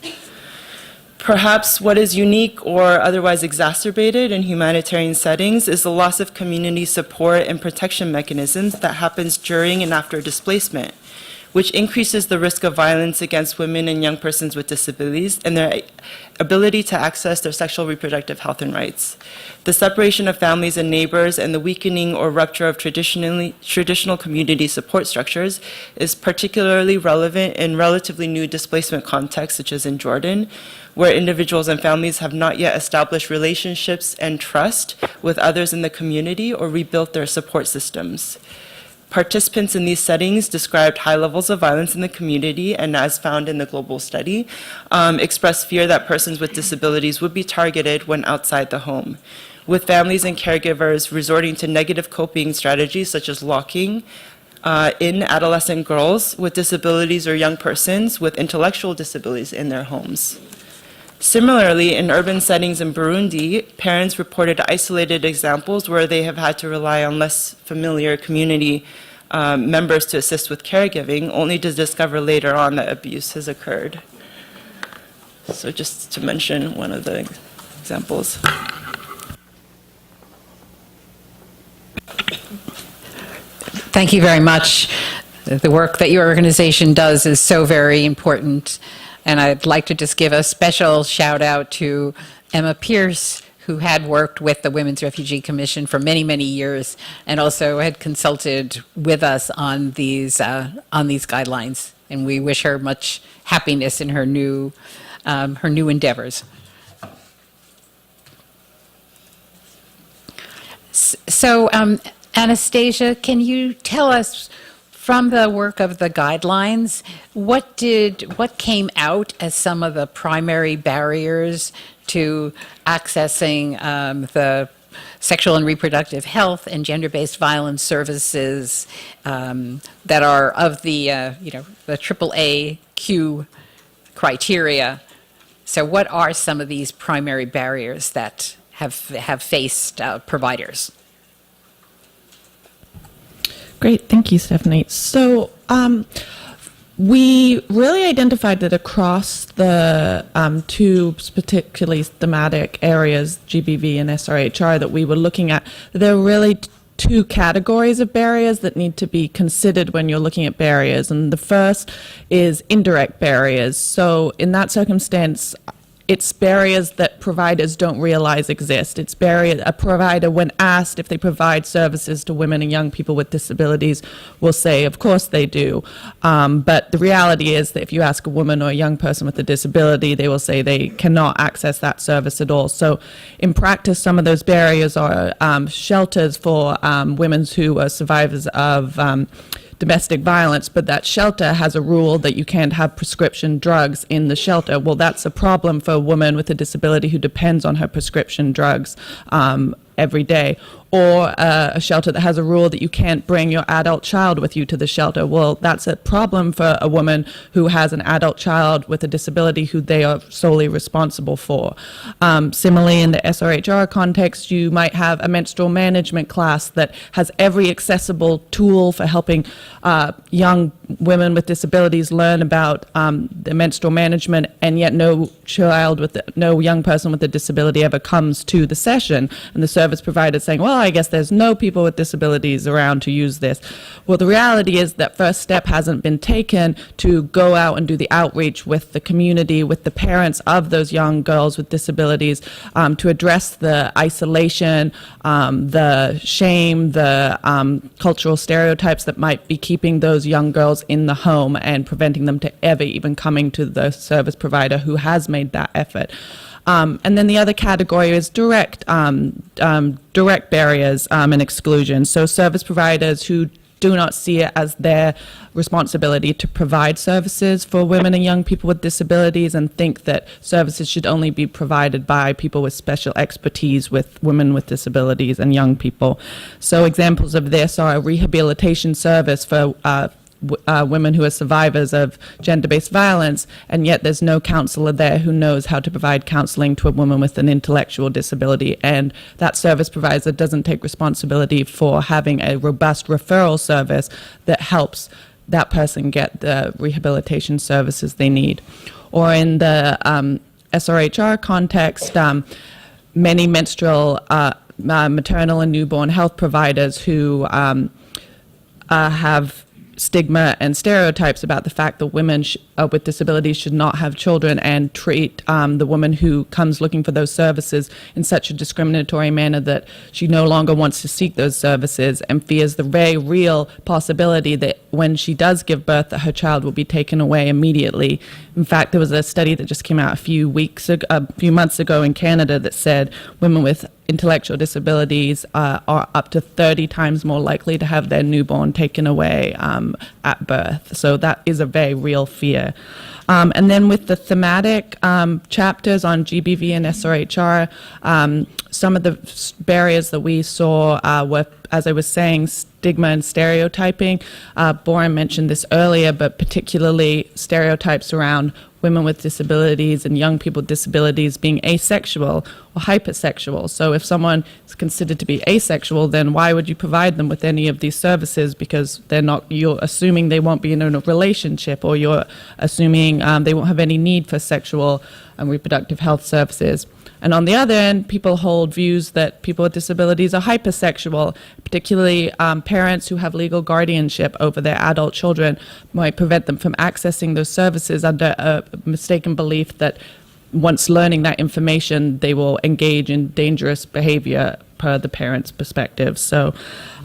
Perhaps what is unique or otherwise exacerbated in humanitarian settings is the loss of community support and protection mechanisms that happens during and after displacement, which increases the risk of violence against women and young persons with disabilities and their ability to access their sexual reproductive health and rights. The separation of families and neighbors and the weakening or rupture of traditional community support structures is particularly relevant in relatively new displacement contexts, such as in Jordan, where individuals and families have not yet established relationships and trust with others in the community or rebuilt their support systems. Participants in these settings described high levels of violence in the community and, as found in the global study, expressed fear that persons with disabilities would be targeted when outside the home, with families and caregivers resorting to negative coping strategies such as locking, in adolescent girls with disabilities or young persons with intellectual disabilities in their homes. Similarly, in urban settings in Burundi, parents reported isolated examples where they have had to rely on less familiar community members to assist with caregiving, only to discover later on that abuse has occurred. So just to mention one of the examples. Thank you very much. The work that your organization does is so very important. And I'd like to just give a special shout out to Emma Pierce, who had worked with the Women's Refugee Commission for many, many years, and also had consulted with us on these guidelines. And we wish her much happiness in her new endeavors. So, Anastasia, can you tell us, from the work of the guidelines, what came out as some of the primary barriers to accessing the sexual and reproductive health and gender-based violence services that are of the the AAAQ criteria? So, what are some of these primary barriers that have faced providers? Great, thank you, Stephanie. So we really identified that across the two particularly thematic areas, GBV and SRHR, that we were looking at, there are really two categories of barriers that need to be considered when you're looking at barriers. And the first is indirect barriers. So in that circumstance, it's barriers that providers don't realize exist. It's a provider, when asked if they provide services to women and young people with disabilities, will say, of course they do. But the reality is that if you ask a woman or a young person with a disability, they will say they cannot access that service at all. So in practice, some of those barriers are shelters for women who are survivors of domestic violence, but that shelter has a rule that you can't have prescription drugs in the shelter. Well, that's a problem for a woman with a disability who depends on her prescription drugs every day. Or a shelter that has a rule that you can't bring your adult child with you to the shelter. Well, that's a problem for a woman who has an adult child with a disability who they are solely responsible for. Similarly, in the SRHR context, you might have a menstrual management class that has every accessible tool for helping young women with disabilities learn about the menstrual management, and yet no young person with a disability ever comes to the session, and the service provider is saying, well, I guess there's no people with disabilities around to use this. Well, the reality is that first step hasn't been taken to go out and do the outreach with the community, with the parents of those young girls with disabilities, to address the isolation, the shame, the cultural stereotypes that might be keeping those young girls in the home and preventing them to ever even coming to the service provider who has made that effort. And then the other category is direct barriers and exclusion. So service providers who do not see it as their responsibility to provide services for women and young people with disabilities, and think that services should only be provided by people with special expertise with women with disabilities and young people. So examples of this are a rehabilitation service for women who are survivors of gender-based violence, and yet there's no counselor there who knows how to provide counseling to a woman with an intellectual disability, and that service provider doesn't take responsibility for having a robust referral service that helps that person get the rehabilitation services they need. Or in the SRHR context, many menstrual, maternal and newborn health providers who have stigma and stereotypes about the fact that women with disabilities should not have children, and treat the woman who comes looking for those services in such a discriminatory manner that she no longer wants to seek those services, and fears the very real possibility that when she does give birth that her child will be taken away immediately. In fact, there was a study that just came out a few months ago in Canada that said women with intellectual disabilities are up to 30 times more likely to have their newborn taken away at birth. So that is a very real fear. And then with the thematic chapters on GBV and SRHR, some of the barriers that we saw were, as I was saying, stigma and stereotyping. Boren mentioned this earlier, but particularly stereotypes around women with disabilities and young people with disabilities being asexual or hypersexual. So if someone is considered to be asexual, then why would you provide them with any of these services? Because you're assuming they won't be in a relationship, or you're assuming they won't have any need for sexual and reproductive health services. And on the other end, people hold views that people with disabilities are hypersexual, particularly parents who have legal guardianship over their adult children might prevent them from accessing those services under a mistaken belief that once learning that information, they will engage in dangerous behavior per the parent's perspective. So,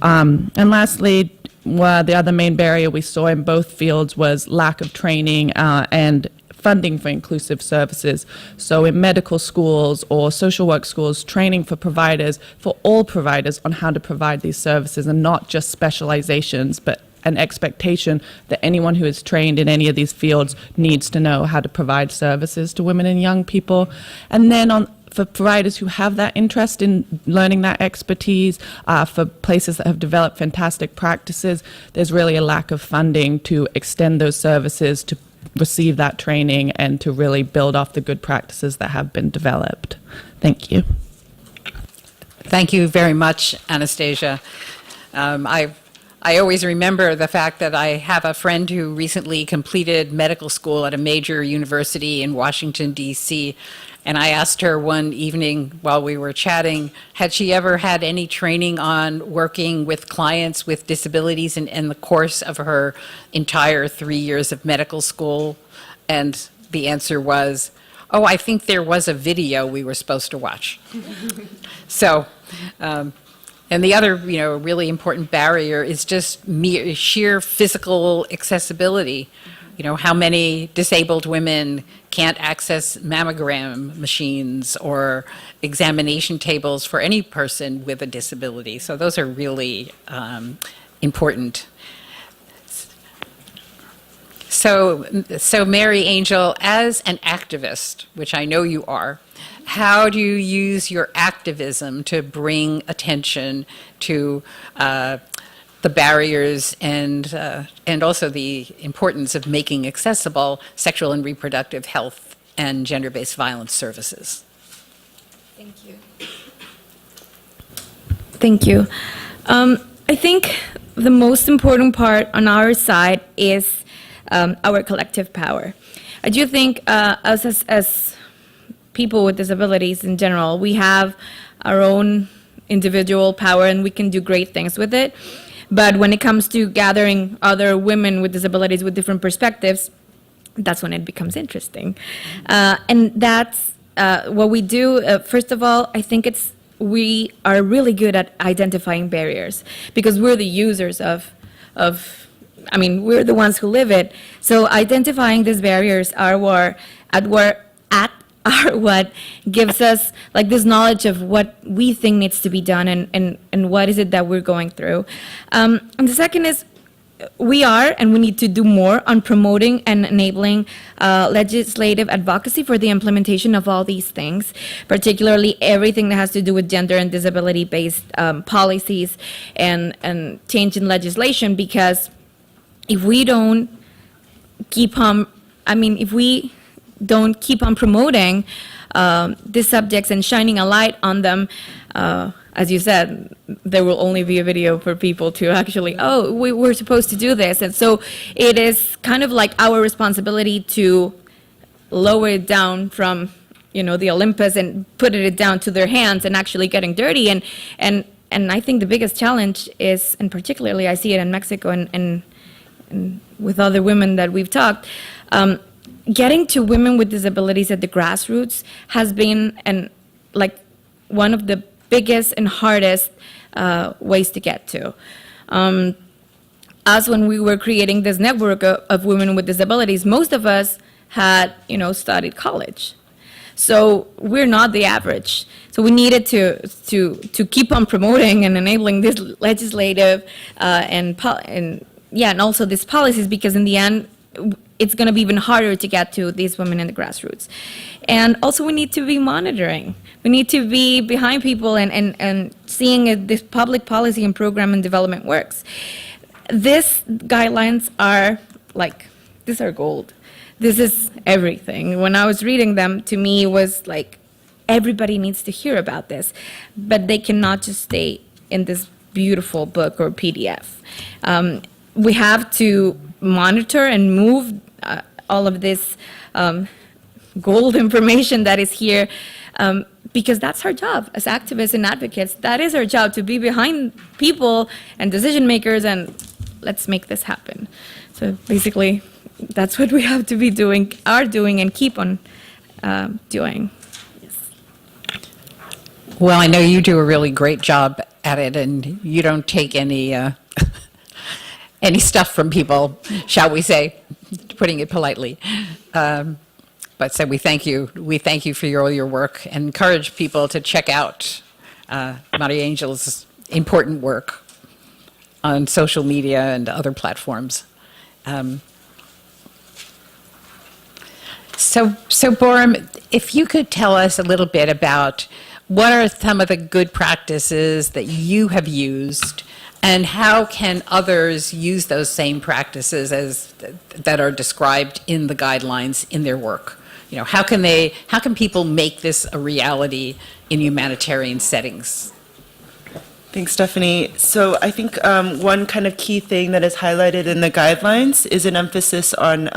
and lastly, the other main barrier we saw in both fields was lack of training and funding for inclusive services. So in medical schools or social work schools, training for providers, for all providers, on how to provide these services, and not just specializations, but an expectation that anyone who is trained in any of these fields needs to know how to provide services to women and young people. And then for providers who have that interest in learning that expertise, for places that have developed fantastic practices, there's really a lack of funding to extend those services, to receive that training, and to really build off the good practices that have been developed. Thank you. Thank you very much, Anastasia. I always remember the fact that I have a friend who recently completed medical school at a major university in Washington, D.C., and I asked her one evening while we were chatting, had she ever had any training on working with clients with disabilities in the course of her entire 3 years of medical school? And the answer was, oh, I think there was a video we were supposed to watch. So, and the other, really important barrier is just sheer physical accessibility. How many disabled women can't access mammogram machines or examination tables for any person with a disability. So those are really important. So Mary Angel, as an activist, which I know you are, how do you use your activism to bring attention to the barriers and also the importance of making accessible sexual and reproductive health and gender-based violence services? Thank you. Thank you. I think the most important part on our side is our collective power. I do think us as people with disabilities in general, we have our own individual power and we can do great things with it. But when it comes to gathering other women with disabilities with different perspectives, that's when it becomes interesting. And that's what we do. First of all, I think we are really good at identifying barriers because we're the users we're the ones who live it. So identifying these barriers are what gives us like this knowledge of what we think needs to be done and what is it that we're going through. And the second is we need to do more on promoting and enabling legislative advocacy for the implementation of all these things, particularly everything that has to do with gender and disability-based policies and change in legislation, because if we don't keep on promoting these subjects and shining a light on them, as you said, there will only be a video for people to actually, we're supposed to do this. And so it is kind of like our responsibility to lower it down from, the Olympus and put it down to their hands and actually getting dirty. And I think the biggest challenge is, and particularly I see it in Mexico and with other women that we've talked, getting to women with disabilities at the grassroots has been one of the biggest and hardest ways to get to. Us, when we were creating this network of women with disabilities, most of us had, studied college. So we're not the average. So we needed to keep on promoting and enabling this legislative and also these policies, because in the end, it's going to be even harder to get to these women in the grassroots. And also we need to be monitoring. We need to be behind people and seeing if this public policy and program and development works. These guidelines are like, these are gold. This is everything. When I was reading them, to me, it was like, everybody needs to hear about this, but they cannot just stay in this beautiful book or PDF. We have to monitor and move all of this gold information that is here, because that's our job as activists and advocates. That is our job, to be behind people and decision makers, and let's make this happen. So basically, that's what we have to be doing, are doing, and keep on doing. Well, I know you do a really great job at it, and you don't take any any stuff from people, shall we say, putting it politely. But so we thank you. We thank you for all your work, and encourage people to check out Maria Angel's important work on social media and other platforms. So Borum, if you could tell us a little bit about what are some of the good practices that you have used, and how can others use those same practices as that are described in the guidelines in their work? You know, how can people make this a reality in humanitarian settings? Thanks, Stephanie. So I think one kind of key thing that is highlighted in the guidelines is an emphasis on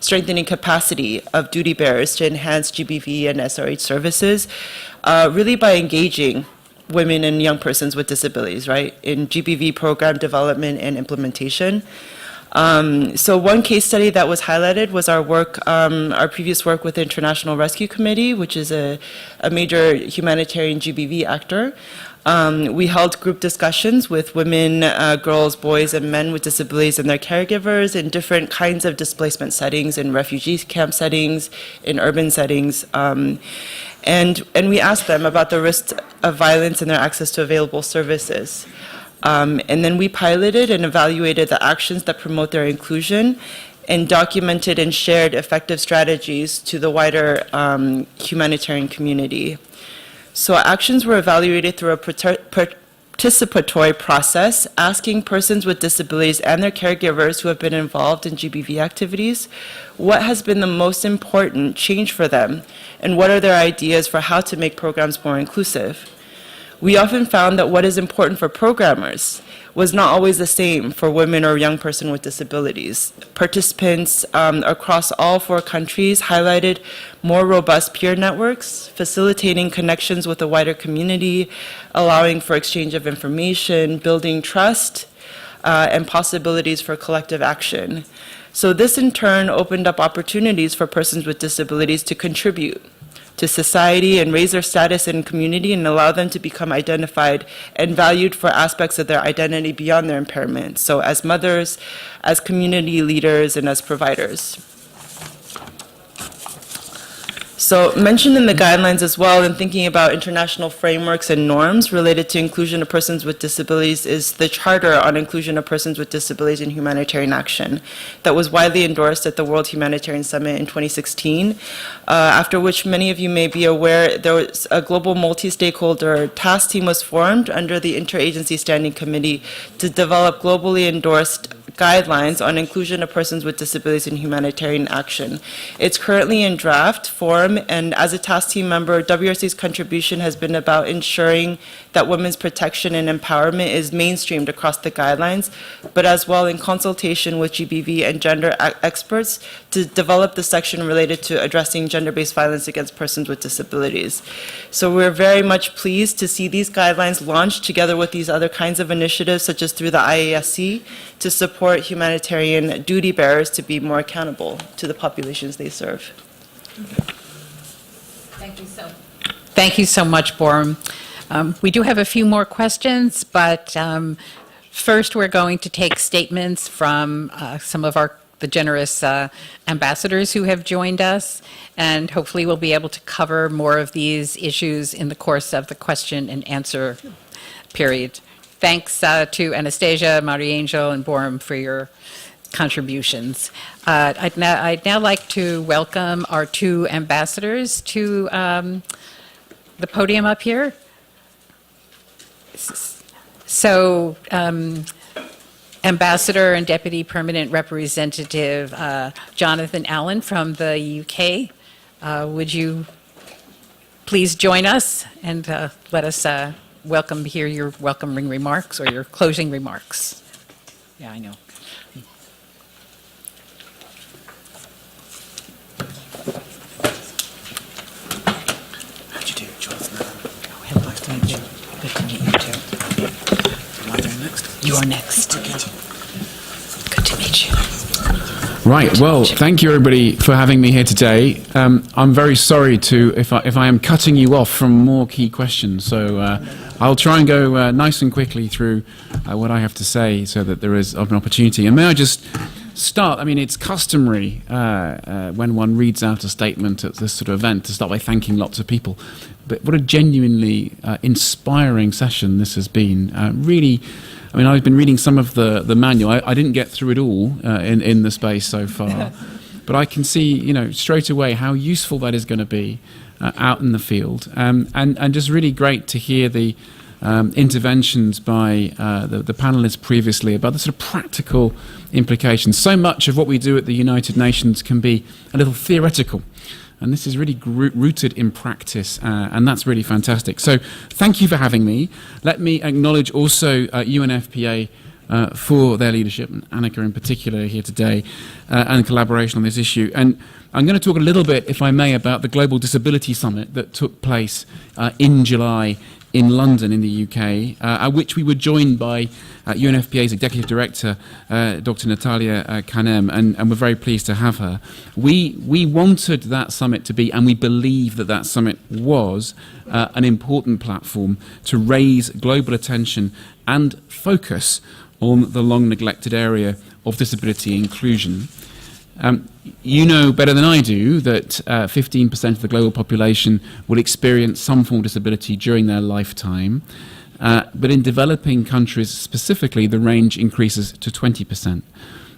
strengthening capacity of duty bearers to enhance GBV and SRH services, really by engaging women and young persons with disabilities, right, in GBV program development and implementation. So one case study that was highlighted was our work, our previous work with the International Rescue Committee, which is a major humanitarian GBV actor. We held group discussions with women, girls, boys, and men with disabilities and their caregivers in different kinds of displacement settings, in refugee camp settings, in urban settings. And we asked them about the risks of violence and their access to available services. And then we piloted and evaluated the actions that promote their inclusion, and documented and shared effective strategies to the wider humanitarian community. So actions were evaluated through a participatory process, asking persons with disabilities and their caregivers who have been involved in GBV activities what has been the most important change for them, and what are their ideas for how to make programs more inclusive. We often found that what is important for programmers was not always the same for women or young person with disabilities. Participants across all 4 countries highlighted more robust peer networks, facilitating connections with a wider community, allowing for exchange of information, building trust, and possibilities for collective action. So this in turn opened up opportunities for persons with disabilities to contribute to society and raise their status in community, and allow them to become identified and valued for aspects of their identity beyond their impairment. So as mothers, as community leaders, and as providers. So mentioned in the guidelines as well, in thinking about international frameworks and norms related to inclusion of persons with disabilities, is the Charter on Inclusion of Persons with Disabilities in Humanitarian Action that was widely endorsed at the World Humanitarian Summit in 2016, after which many of you may be aware there was a global multi-stakeholder task team was formed under the Interagency Standing Committee to develop globally endorsed guidelines on inclusion of persons with disabilities in humanitarian action. It's currently in draft form, and as a task team member, WRC's contribution has been about ensuring that women's protection and empowerment is mainstreamed across the guidelines, but as well in consultation with GBV and gender experts to develop the section related to addressing gender-based violence against persons with disabilities. So we're very much pleased to see these guidelines launched together with these other kinds of initiatives, such as through the IASC, to support humanitarian duty bearers to be more accountable to the populations they serve. Thank you so much, Borum. We do have a few more questions, but first we're going to take statements from some of the generous ambassadors who have joined us, and hopefully we'll be able to cover more of these issues in the course of the question and answer period. Thanks to Anastasia, Maria Angel, and Borum for your contributions. I'd now like to welcome our two ambassadors to the podium up here. So, Ambassador and Deputy Permanent Representative Jonathan Allen from the UK, would you please join us and let us hear your welcoming remarks or your closing remarks? Yeah, I know. How'd you do, Jonathan? Oh, hello. Nice to meet you. Good to meet you too. Am I going next? You are next. Good to meet you. Right, well, thank you everybody for having me here today. I'm very sorry if I am cutting you off from more key questions, so I'll try and go nice and quickly through what I have to say so that there is an opportunity. And may I just start, I mean, it's customary when one reads out a statement at this sort of event to start by thanking lots of people. But what a genuinely inspiring session this has been. Really, I mean, I've been reading some of the manual. I didn't get through it all in the space so far. But I can see, you know, straight away how useful that is going to be out in the field. And just really great to hear the interventions by the panelists previously about the sort of practical implications. So much of what we do at the United Nations can be a little theoretical. And this is really rooted in practice, and that's really fantastic. So thank you for having me. Let me acknowledge also UNFPA for their leadership, and Annika in particular here today, and collaboration on this issue. And I'm going to talk a little bit, if I may, about the Global Disability Summit that took place in July in London in the UK, at which we were joined by UNFPA's Executive Director, Dr. Natalia Kanem, and we're very pleased to have her. We wanted that summit to be, and we believe that that summit was, an important platform to raise global attention and focus on the long-neglected area of disability inclusion. You know better than I do that 15% of the global population will experience some form of disability during their lifetime. But in developing countries specifically, the range increases to 20%.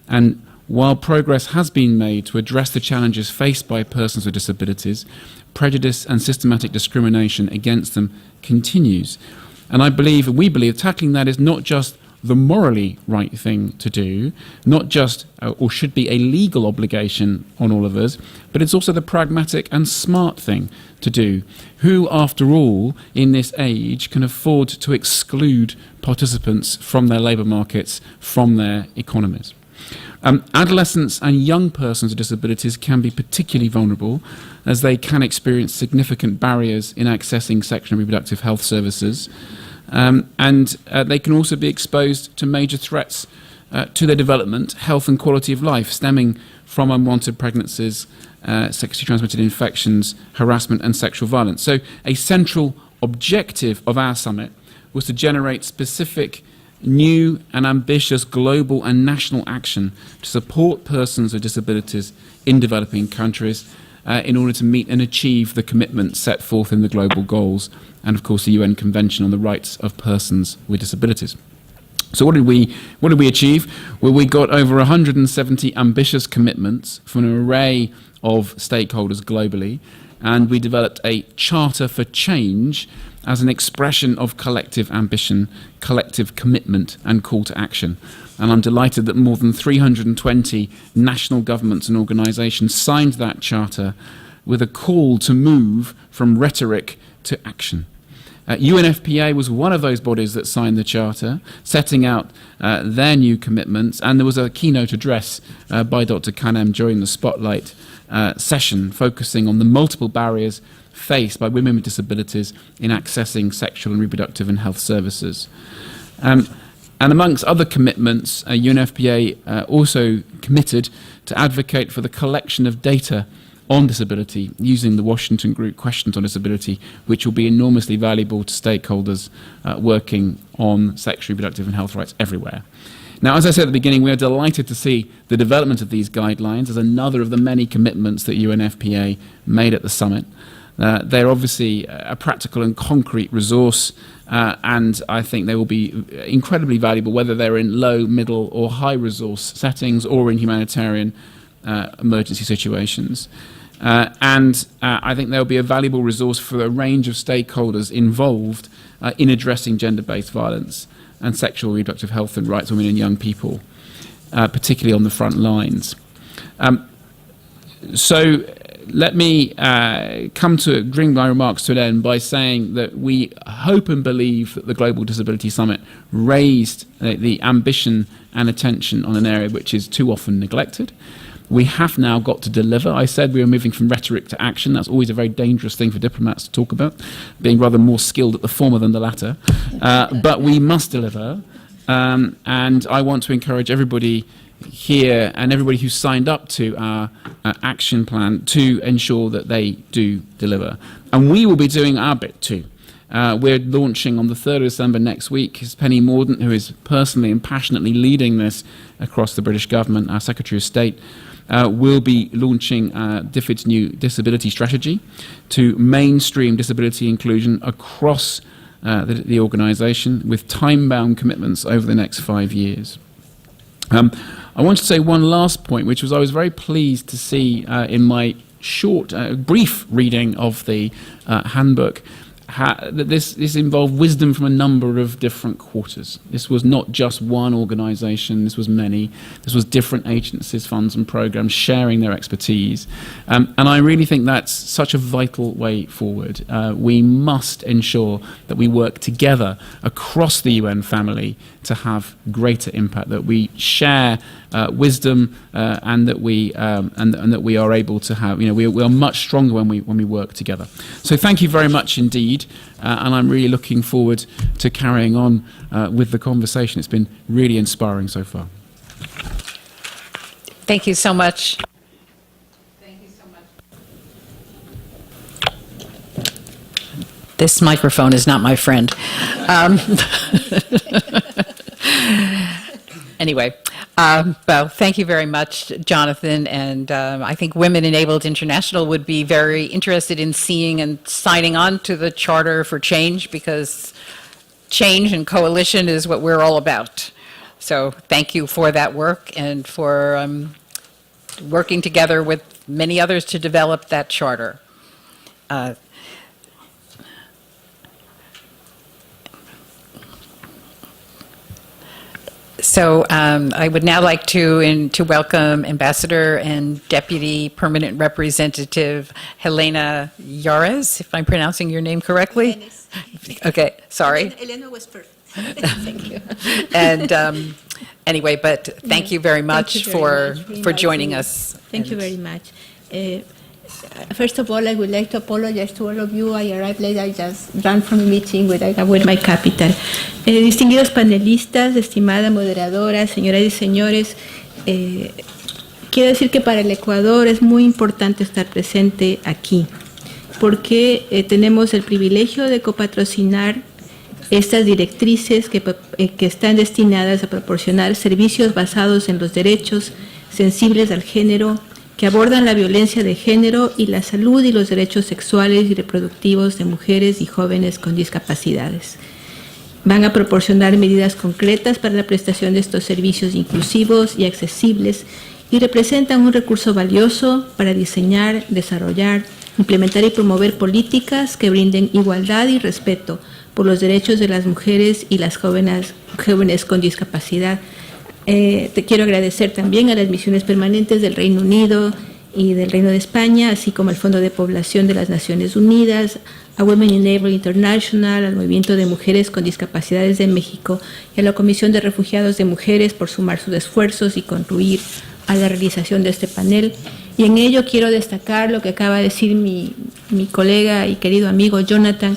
And while progress has been made to address the challenges faced by persons with disabilities, prejudice and systematic discrimination against them continues. And we believe tackling that is not just the morally right thing to do, not just or should be a legal obligation on all of us, but it's also the pragmatic and smart thing to do. Who, after all, in this age can afford to exclude participants from their labour markets, from their economies? Adolescents and young persons with disabilities can be particularly vulnerable, as they can experience significant barriers in accessing sexual and reproductive health services. And they can also be exposed to major threats to their development, health and quality of life, stemming from unwanted pregnancies, sexually transmitted infections, harassment and sexual violence. So a central objective of our summit was to generate specific, new and ambitious global and national action to support persons with disabilities in developing countries in order to meet and achieve the commitments set forth in the global goals and, of course, the UN Convention on the Rights of Persons with Disabilities. So what did we achieve? Well, we got over 170 ambitious commitments from an array of stakeholders globally, and we developed a Charter for Change as an expression of collective ambition, collective commitment, and call to action. And I'm delighted that more than 320 national governments and organisations signed that charter with a call to move from rhetoric to action. UNFPA was one of those bodies that signed the charter, setting out their new commitments, and there was a keynote address by Dr. Kanem during the Spotlight session, focusing on the multiple barriers faced by women with disabilities in accessing sexual and reproductive and health services. And amongst other commitments, UNFPA also committed to advocate for the collection of data on disability using the Washington Group Questions on Disability, which will be enormously valuable to stakeholders working on sexual, reproductive and health rights everywhere. Now, as I said at the beginning, we are delighted to see the development of these guidelines as another of the many commitments that UNFPA made at the summit. They're obviously a practical and concrete resource and I think they will be incredibly valuable, whether they're in low, middle, or high resource settings or in humanitarian emergency situations. And I think they'll be a valuable resource for a range of stakeholders involved in addressing gender-based violence and sexual reproductive health and rights of women and young people, particularly on the front lines. So let me bring my remarks to an end by saying that we hope and believe that the Global Disability Summit raised the ambition and attention on an area which is too often neglected. We have now got to deliver. I said we were moving from rhetoric to action. That's always a very dangerous thing for diplomats to talk about, being rather more skilled at the former than the latter. But we must deliver. And I want to encourage everybody here and everybody who's signed up to our action plan to ensure that they do deliver. And we will be doing our bit too. We're launching on the 3rd of December next week. It's Penny Mordaunt, who is personally and passionately leading this across the British government, our Secretary of State, will be launching DFID's new disability strategy to mainstream disability inclusion across the organisation with time-bound commitments over the next 5 years. I want to say one last point, which was I was very pleased to see in my short, brief reading of the handbook that this involved wisdom from a number of different quarters. This was not just one organisation, this was many. This was different agencies, funds and programmes sharing their expertise. And I really think that's such a vital way forward. We must ensure that we work together across the UN family to have greater impact, that we share wisdom and that we are able to have, we are much stronger when we work together. So thank you very much indeed, and I'm really looking forward to carrying on with the conversation. It's been really inspiring so far. Thank you so much. This microphone is not my friend. Anyway, well, thank you very much, Jonathan. And I think Women Enabled International would be very interested in seeing and signing on to the Charter for Change, because change and coalition is what we're all about. So thank you for that work and for working together with many others to develop that charter. So I would now like to welcome Ambassador and Deputy Permanent Representative Helena Yares, if I'm pronouncing your name correctly. Yanes. Okay, sorry. Elena was perfect. Thank you. And anyway, but thank you very much for joining us. Thank you very much. First of all, I would like to apologize to all of you. I arrived late. I just ran from a meeting with my capital. Distinguidos panelistas, estimada moderadora, señoras y señores, quiero decir que para el Ecuador es muy importante estar presente aquí, porque tenemos el privilegio de copatrocinar estas directrices que están destinadas a proporcionar servicios basados en los derechos sensibles al género, que abordan la violencia de género y la salud y los derechos sexuales y reproductivos de mujeres y jóvenes con discapacidades. Van a proporcionar medidas concretas para la prestación de estos servicios inclusivos y accesibles y representan un recurso valioso para diseñar, desarrollar, implementar y promover políticas que brinden igualdad y respeto por los derechos de las mujeres y las jóvenes con discapacidad. Te quiero agradecer también a las misiones permanentes del Reino Unido y del Reino de España, así como al Fondo de Población de las Naciones Unidas, a Women Enabled International, al Movimiento de Mujeres con Discapacidades de México y a la Comisión de Refugiados de Mujeres por sumar sus esfuerzos y contribuir a la realización de este panel. Y en ello quiero destacar lo que acaba de decir mi colega y querido amigo Jonathan.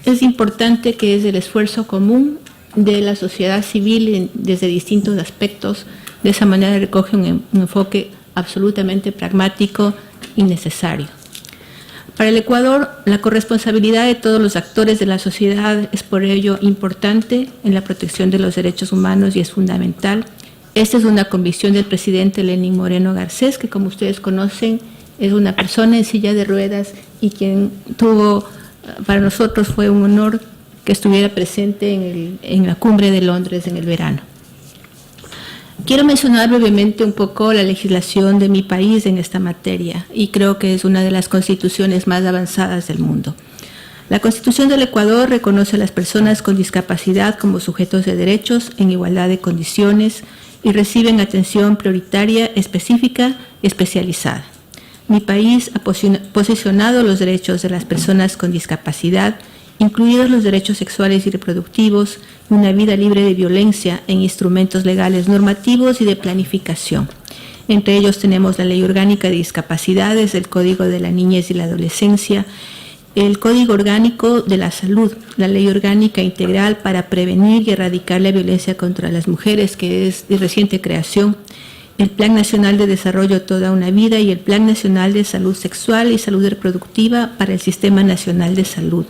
Es importante que es el esfuerzo común de la sociedad civil desde distintos aspectos. De esa manera recoge un enfoque absolutamente pragmático y necesario. Para el Ecuador, la corresponsabilidad de todos los actores de la sociedad es por ello importante en la protección de los derechos humanos y es fundamental. Esta es una convicción del presidente Lenín Moreno Garcés, que como ustedes conocen es una persona en silla de ruedas y quien para nosotros fue un honor que estuviera presente en la cumbre de Londres en el verano. Quiero mencionar brevemente un poco la legislación de mi país en esta materia, y creo que es una de las constituciones más avanzadas del mundo. La Constitución del Ecuador reconoce a las personas con discapacidad como sujetos de derechos en igualdad de condiciones y reciben atención prioritaria, específica y especializada. Mi país ha posicionado los derechos de las personas con discapacidad, incluidos los derechos sexuales y reproductivos, y una vida libre de violencia en instrumentos legales normativos y de planificación. Entre ellos tenemos la Ley Orgánica de Discapacidades, el Código de la Niñez y la Adolescencia, el Código Orgánico de la Salud, la Ley Orgánica Integral para prevenir y erradicar la violencia contra las mujeres, que es de reciente creación, el Plan Nacional de Desarrollo Toda una Vida y el Plan Nacional de Salud Sexual y Salud Reproductiva para el Sistema Nacional de Salud.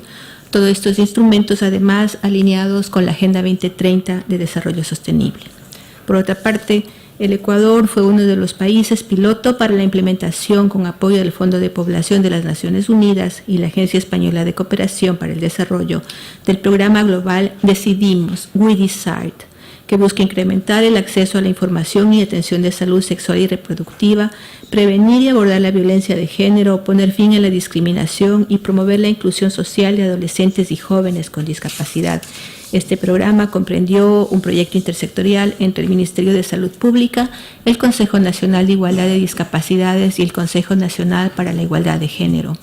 Todos estos instrumentos, además, alineados con la Agenda 2030 de Desarrollo Sostenible. Por otra parte, el Ecuador fue uno de los países piloto para la implementación con apoyo del Fondo de Población de las Naciones Unidas y la Agencia Española de Cooperación para el Desarrollo del programa global Decidimos, We Decide, que busca incrementar el acceso a la información y atención de salud sexual y reproductiva, prevenir y abordar la violencia de género, poner fin a la discriminación y promover la inclusión social de adolescentes y jóvenes con discapacidad. Este programa comprendió un proyecto intersectorial entre el Ministerio de Salud Pública, el Consejo Nacional de Igualdad de Discapacidades y el Consejo Nacional para la Igualdad de Género.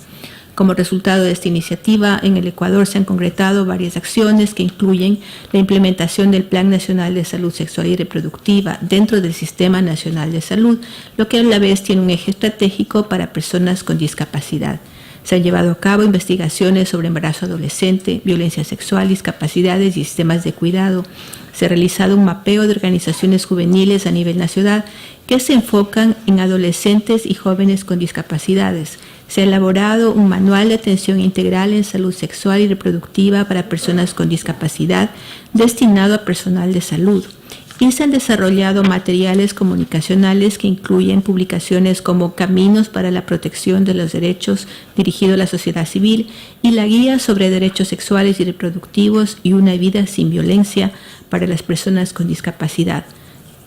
Como resultado de esta iniciativa, en el Ecuador se han concretado varias acciones que incluyen la implementación del Plan Nacional de Salud Sexual y Reproductiva dentro del Sistema Nacional de Salud, lo que a la vez tiene un eje estratégico para personas con discapacidad. Se han llevado a cabo investigaciones sobre embarazo adolescente, violencia sexual, discapacidades y sistemas de cuidado. Se ha realizado un mapeo de organizaciones juveniles a nivel nacional que se enfocan en adolescentes y jóvenes con discapacidades. Se ha elaborado un manual de atención integral en salud sexual y reproductiva para personas con discapacidad destinado a personal de salud. Y se han desarrollado materiales comunicacionales que incluyen publicaciones como Caminos para la Protección de los Derechos dirigido a la sociedad civil y la Guía sobre Derechos Sexuales y Reproductivos y una vida sin violencia para las personas con discapacidad,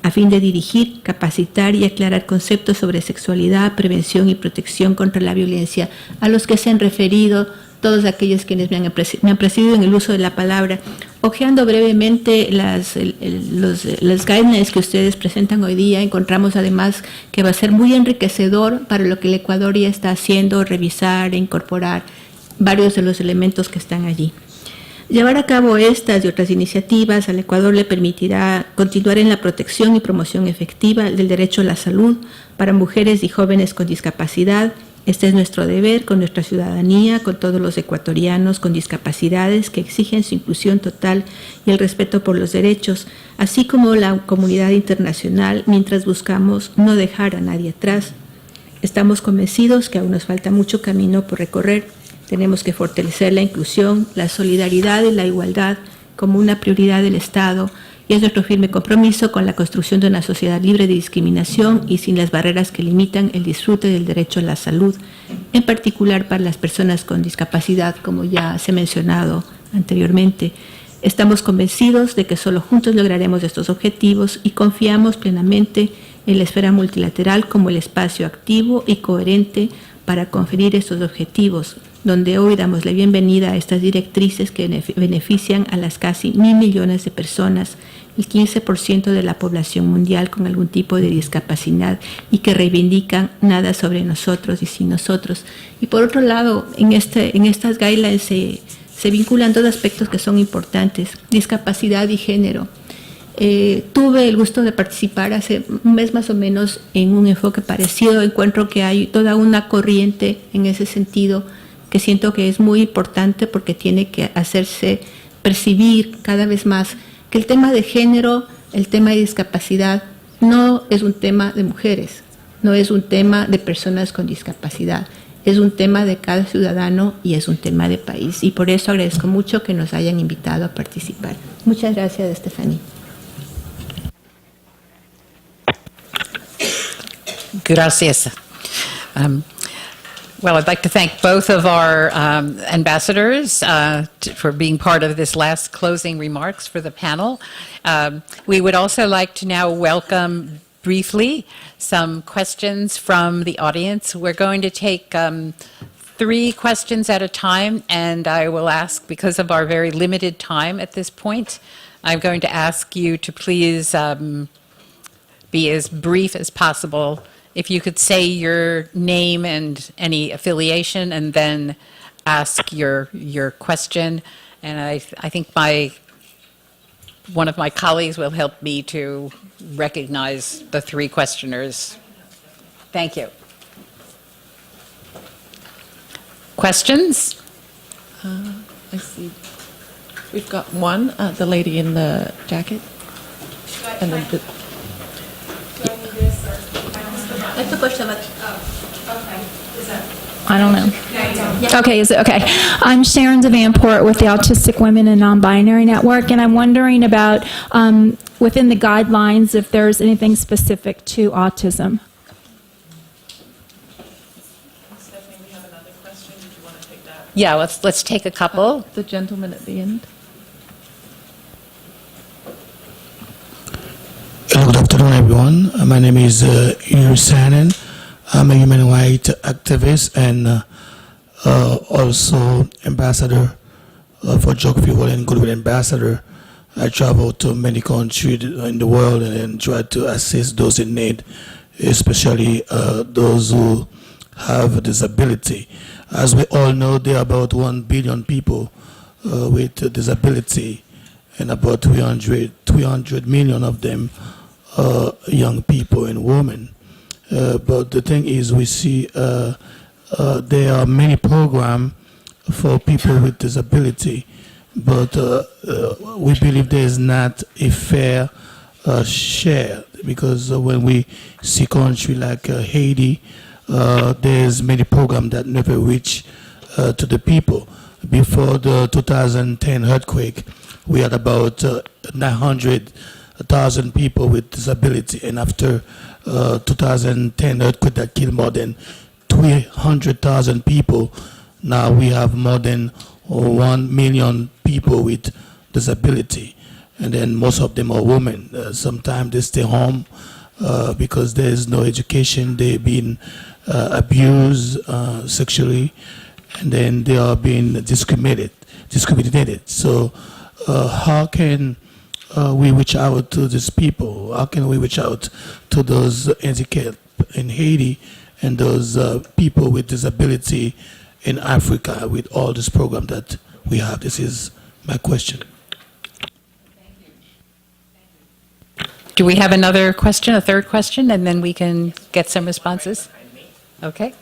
a fin de dirigir, capacitar y aclarar conceptos sobre sexualidad, prevención y protección contra la violencia, a los que se han referido todos aquellos quienes me han precedido en el uso de la palabra. Ojeando brevemente las guidelines que ustedes presentan hoy día, encontramos además que va a ser muy enriquecedor para lo que el Ecuador ya está haciendo, revisar e incorporar varios de los elementos que están allí. Llevar a cabo estas y otras iniciativas al Ecuador le permitirá continuar en la protección y promoción efectiva del derecho a la salud para mujeres y jóvenes con discapacidad. Este es nuestro deber con nuestra ciudadanía, con todos los ecuatorianos con discapacidades que exigen su inclusión total y el respeto por los derechos, así como la comunidad internacional, mientras buscamos no dejar a nadie atrás. Estamos convencidos que aún nos falta mucho camino por recorrer. Tenemos que fortalecer la inclusión, la solidaridad y la igualdad como una prioridad del Estado, y es nuestro firme compromiso con la construcción de una sociedad libre de discriminación y sin las barreras que limitan el disfrute del derecho a la salud, en particular para las personas con discapacidad, como ya se ha mencionado anteriormente. Estamos convencidos de que solo juntos lograremos estos objetivos y confiamos plenamente en la esfera multilateral como el espacio activo y coherente para conferir estos objetivos, donde hoy damos la bienvenida a estas directrices que benefician a las casi 1.000 millones de personas, el 15% de la población mundial con algún tipo de discapacidad y que reivindican nada sobre nosotros y sin nosotros. Y por otro lado, en estas guidelines se vinculan dos aspectos que son importantes: discapacidad y género. Tuve el gusto de participar hace un mes más o menos en un enfoque parecido. Encuentro que hay toda una corriente en ese sentido que siento que es muy importante porque tiene que hacerse percibir cada vez más que el tema de género, el tema de discapacidad, no es un tema de mujeres, no es un tema de personas con discapacidad, es un tema de cada ciudadano y es un tema de país. Y por eso agradezco mucho que nos hayan invitado a participar. Muchas gracias, Stephanie. Gracias. Well, I'd like to thank both of our ambassadors for being part of this last closing remarks for the panel. We would also like to now welcome briefly some questions from the audience. We're going to take 3 questions at a time, and I will ask, because of our very limited time at this point, I'm going to ask you to please be as brief as possible. If you could say your name and any affiliation, and then ask your question. And I think one of my colleagues will help me to recognize the 3 questioners. Thank you. Questions? I see. We've got one, the lady in the jacket. And then the, I don't know. Okay, is it okay? I'm Sharon Devanport with the Autistic Women and Non-Binary Network, and I'm wondering about within the guidelines if there's anything specific to autism. Stephanie, we have another question. Did you want to take that? Yeah, let's take a couple. The gentleman at the end. Good afternoon, everyone. My name is Iris Hannon. I'm a human rights activist and also ambassador for Geography World and Goodwill Ambassador. I travel to many countries in the world and try to assist those in need, especially those who have a disability. As we all know, there are about 1 billion people with a disability, and about 300 million of them young people and women. But the thing is, we see there are many programs for people with disability, but we believe there is not a fair share, because when we see countries like Haiti, there's many programs that never reach to the people. Before the 2010 earthquake, we had about 900,000 people with disability, and after 2010 earthquake that killed more than 300,000 people, now we have more than 1 million people with disability, and then most of them are women. Sometimes they stay home because there is no education. They've been abused sexually, and then they are being discriminated. So how can we reach out to these people? How can we reach out to those handicapped in Haiti and those people with disability in Africa with all this program that we have? This is my question. Do we have another question, a third question, and then we can get some responses? Okay.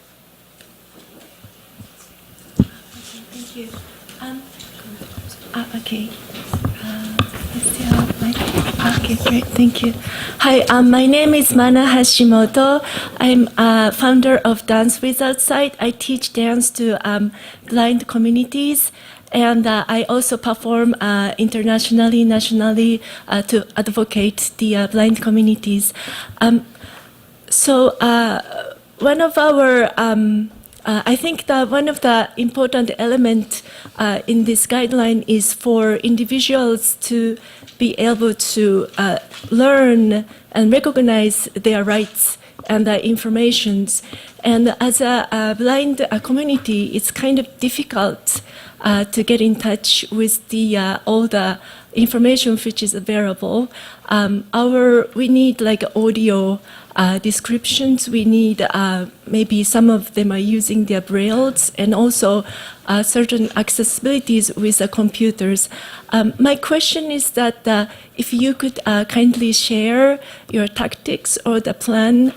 Thank you. Okay. Okay, great. Thank you. Hi, my name is Mana Hashimoto. I'm founder of Dance Without Sight. I teach dance to blind communities, and I also perform internationally, nationally to advocate the blind communities. So one of our I think that one of the important elements in this guideline is for individuals to be able to learn and recognize their rights and the informations. And as a blind community, it's kind of difficult to get in touch with the all the information which is available. We need like audio descriptions. We need maybe some of them are using their brailles, and also certain accessibilities with the computers. My question is that if you could kindly share your tactics or the plan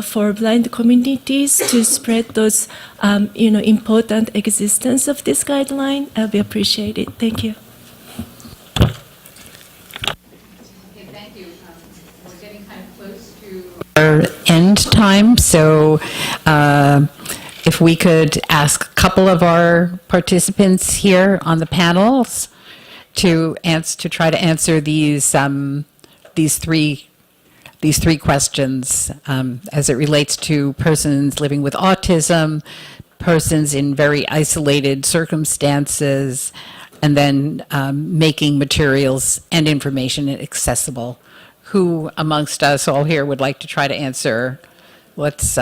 for blind communities to spread those important existence of this guideline, I'll be appreciated. Thank you. Our end time, so if we could ask a couple of our participants here on the panels to try to answer these three questions as it relates to persons living with autism, persons in very isolated circumstances, and then making materials and information accessible. Who amongst us all here would like to try to answer? Let's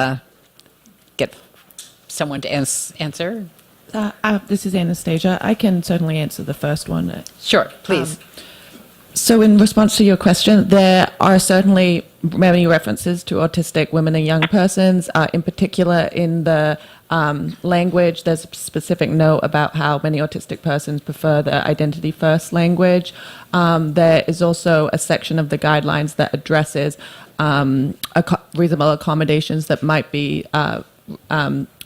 get someone to answer. This is Anastasia. I can certainly answer the first one. Sure, please. So in response to your question, there are certainly many references to autistic women and young persons. In particular, in the language, there's a specific note about how many autistic persons prefer the identity first language. There is also a section of the guidelines that addresses reasonable accommodations that might be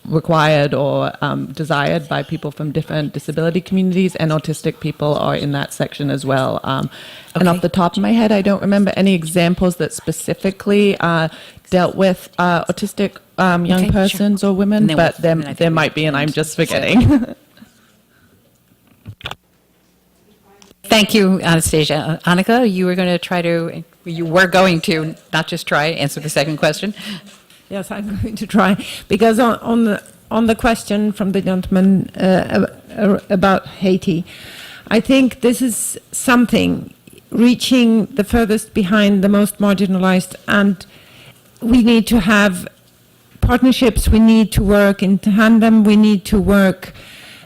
required or desired by people from different disability communities, and autistic people are in that section as well. And off the top of my head, I don't remember any examples that specifically dealt with autistic young persons or women, but there might be, and I'm just forgetting. Thank you, Anastasia. Annika, you were going to, not just try, answer the second question. Yes, I'm going to try, because on the question from the gentleman about Haiti, I think this is something reaching the furthest behind, the most marginalized, and we need to have partnerships. We need to work in tandem. We need to work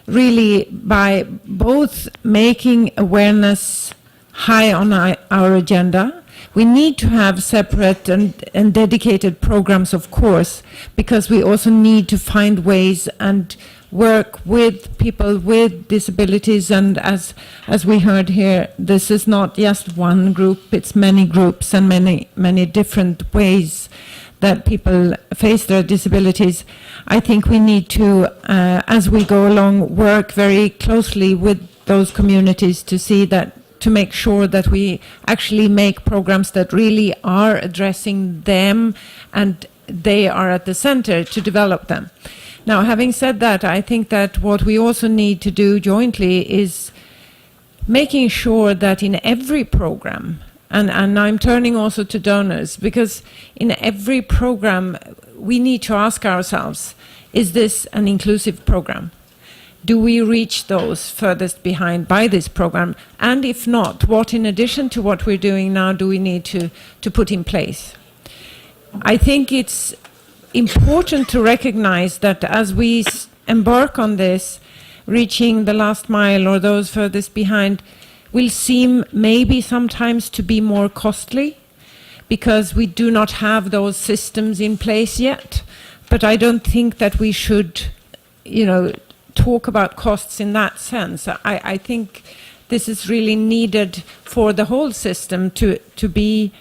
really by both making awareness high on our agenda. We need to have separate and dedicated programs, of course, because we also need to find ways and work with people with disabilities. And as we heard here, this is not just one group, it's many groups and many different ways that people face their disabilities. I think we need to, as we go along, work very closely with those communities to make sure that we actually make programs that really are addressing them and they are at the center to develop them. Now, having said that, I think that what we also need to do jointly is making sure that in every program, and I'm turning also to donors, because in every program we need to ask ourselves, is this an inclusive program? Do we reach those furthest behind by this program? And if not, what in addition to what we're doing now do we need to put in place? I think it's important to recognize that as we embark on this, reaching the last mile or those furthest behind will seem maybe sometimes to be more costly because we do not have those systems in place yet. But I don't think that we should, talk about costs in that sense. I think this is really needed for the whole system to be,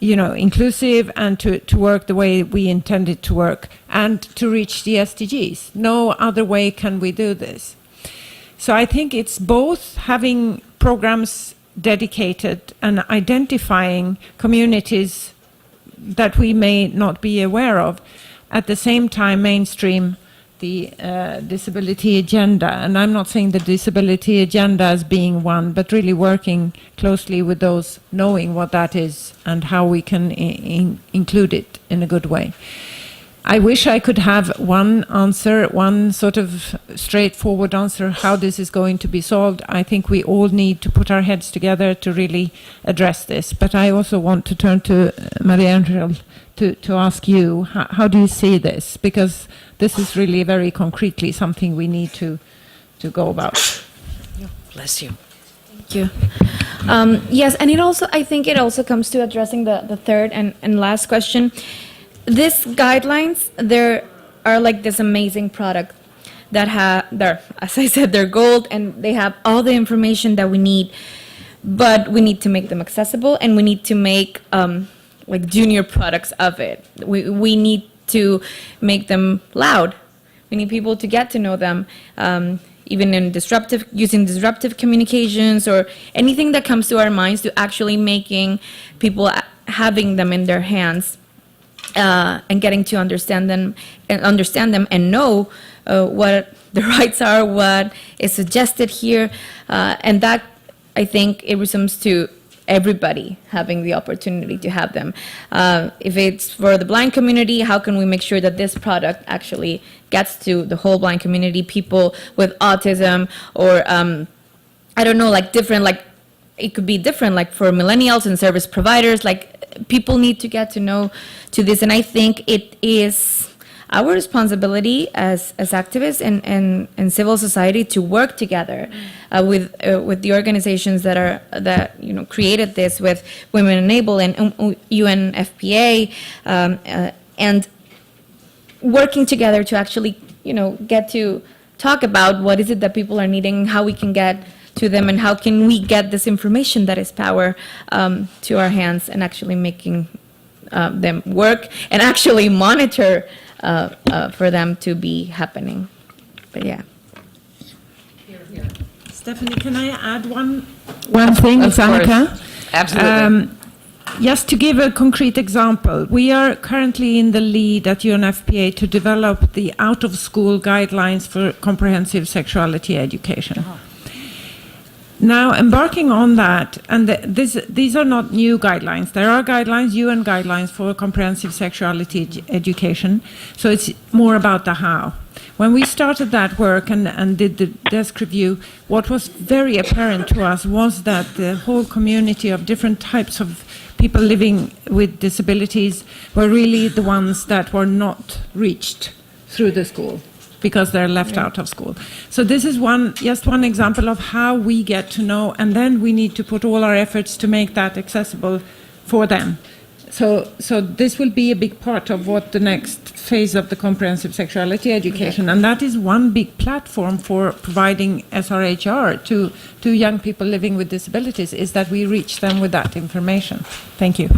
inclusive and to work the way we intend it to work and to reach the SDGs. No other way can we do this. So I think it's both having programs dedicated and identifying communities that we may not be aware of, at the same time mainstream the disability agenda. And I'm not saying the disability agenda as being one, but really working closely with those knowing what that is and how we can include it in a good way. I wish I could have one answer, one sort of straightforward answer how this is going to be solved. I think we all need to put our heads together to really address this. But I also want to turn to Maria Angel to ask you, how do you see this? Because this is really very concretely something we need to go about. Bless you. Thank you. Yes, and I think it also comes to addressing the third and last question. These guidelines, there are like this amazing product that as I said, they're gold and they have all the information that we need, but we need to make them accessible and we need to make like junior products of it. We need to make them loud. We need people to get to know them, even in using disruptive communications or anything that comes to our minds, to actually making people having them in their hands. And getting to understand them and know what the rights are, what is suggested here, and that I think it resumes to everybody having the opportunity to have them. If it's for the blind community, how can we make sure that this product actually gets to the whole blind community, people with autism, or I don't know, like different, like it could be different, like for millennials and service providers, like people need to get to know to this. And I think it is our responsibility as activists and civil society to work together with the organizations that created this, with Women Enable and UNFPA, and working together to actually get to talk about what is it that people are needing, how we can get to them, and how can we get this information that is power to our hands, and actually making them work and actually monitor for them to be happening. But yeah. Stephanie, can I add one thing? Of It's Annika. course. Absolutely. Just to give a concrete example, we are currently in the lead at UNFPA to develop the out-of-school guidelines for comprehensive sexuality education. Now, embarking on that, and these are not new guidelines. There are guidelines, UN guidelines for comprehensive sexuality education, so it's more about the how. When we started that work and did the desk review, what was very apparent to us was that the whole community of different types of people living with disabilities were really the ones that were not reached through the school, because they're left out of school. So this is just one example of how we get to know, and then we need to put all our efforts to make that accessible for them. So this will be a big part of what the next phase of the comprehensive sexuality education, and that is one big platform for providing SRHR to young people living with disabilities, is that we reach them with that information. Thank you.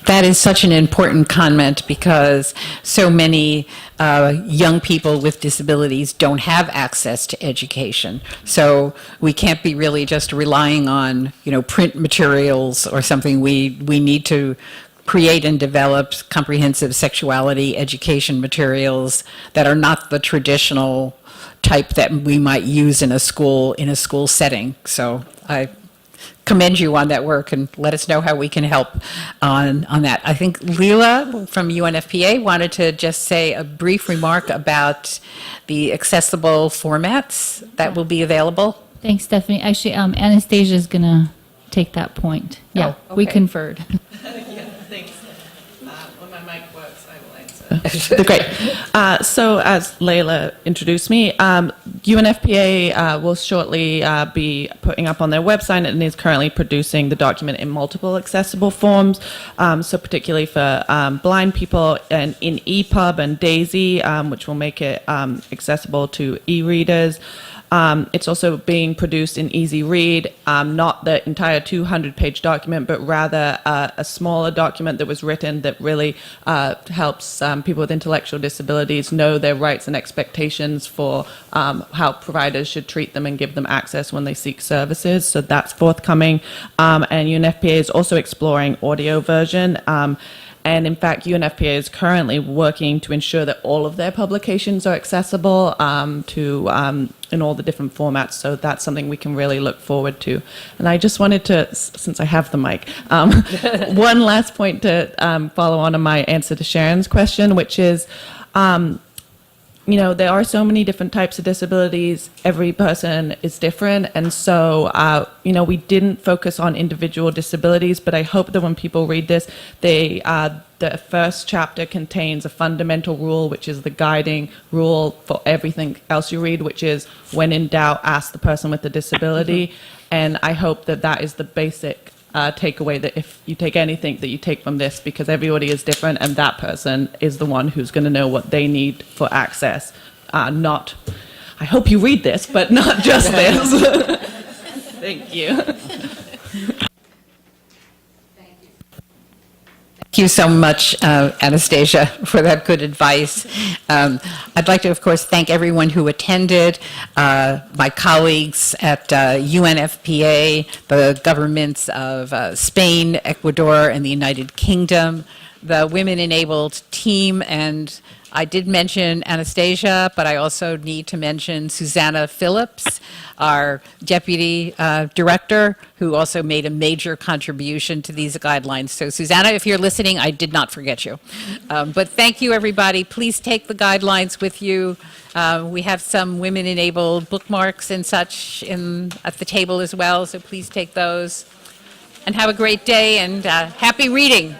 That is such an important comment, because so many young people with disabilities don't have access to education. So we can't be really just relying on, print materials or something. We need to create and develop comprehensive sexuality education materials that are not the traditional type that we might use in a school setting. So I commend you on that work, and let us know how we can help on that. I think Leela from UNFPA wanted to just say a brief remark about the accessible formats that will be available. Thanks, Stephanie. Actually, Anastasia is going to take that point. Yeah, Oh, we okay. conferred. Yeah, thanks. When my mic works, I will answer. Great. So as Layla introduced me, UNFPA will shortly be putting up on their website, and is currently producing the document in multiple accessible forms. So particularly for blind people, and in EPUB and DAISY, which will make it accessible to e-readers. It's also being produced in Easy Read, not the entire 200-page document, but rather a smaller document that was written that really helps people with intellectual disabilities know their rights and expectations for how providers should treat them and give them access when they seek services. So that's forthcoming. And UNFPA is also exploring audio version. And in fact, UNFPA is currently working to ensure that all of their publications are accessible in all the different formats. So that's something we can really look forward to. And I just wanted to, since I have the mic, one last point to follow on my answer to Sharon's question, which is, there are so many different types of disabilities. Every person is different. And so, we didn't focus on individual disabilities, but I hope that when people read this, the first chapter contains a fundamental rule, which is the guiding rule for everything else you read, which is, when in doubt, ask the person with the disability. Mm-hmm. And I hope that that is the basic takeaway, that if you take anything that you take from this, because everybody is different, and that person is the one who's going to know what they need for access. I hope you read this, but not just this. Thank you. Thank you so much, Anastasia, for that good advice. I'd like to, of course, thank everyone who attended, my colleagues at UNFPA, the governments of Spain, Ecuador, and the United Kingdom, the Women Enabled team, and I did mention Anastasia, but I also need to mention Susanna Phillips, our Deputy Director, who also made a major contribution to these guidelines. So Susanna, if you're listening, I did not forget you. But thank you, everybody. Please take the guidelines with you. We have some women-enabled bookmarks and such at the table as well, so please take those. And have a great day, and happy reading.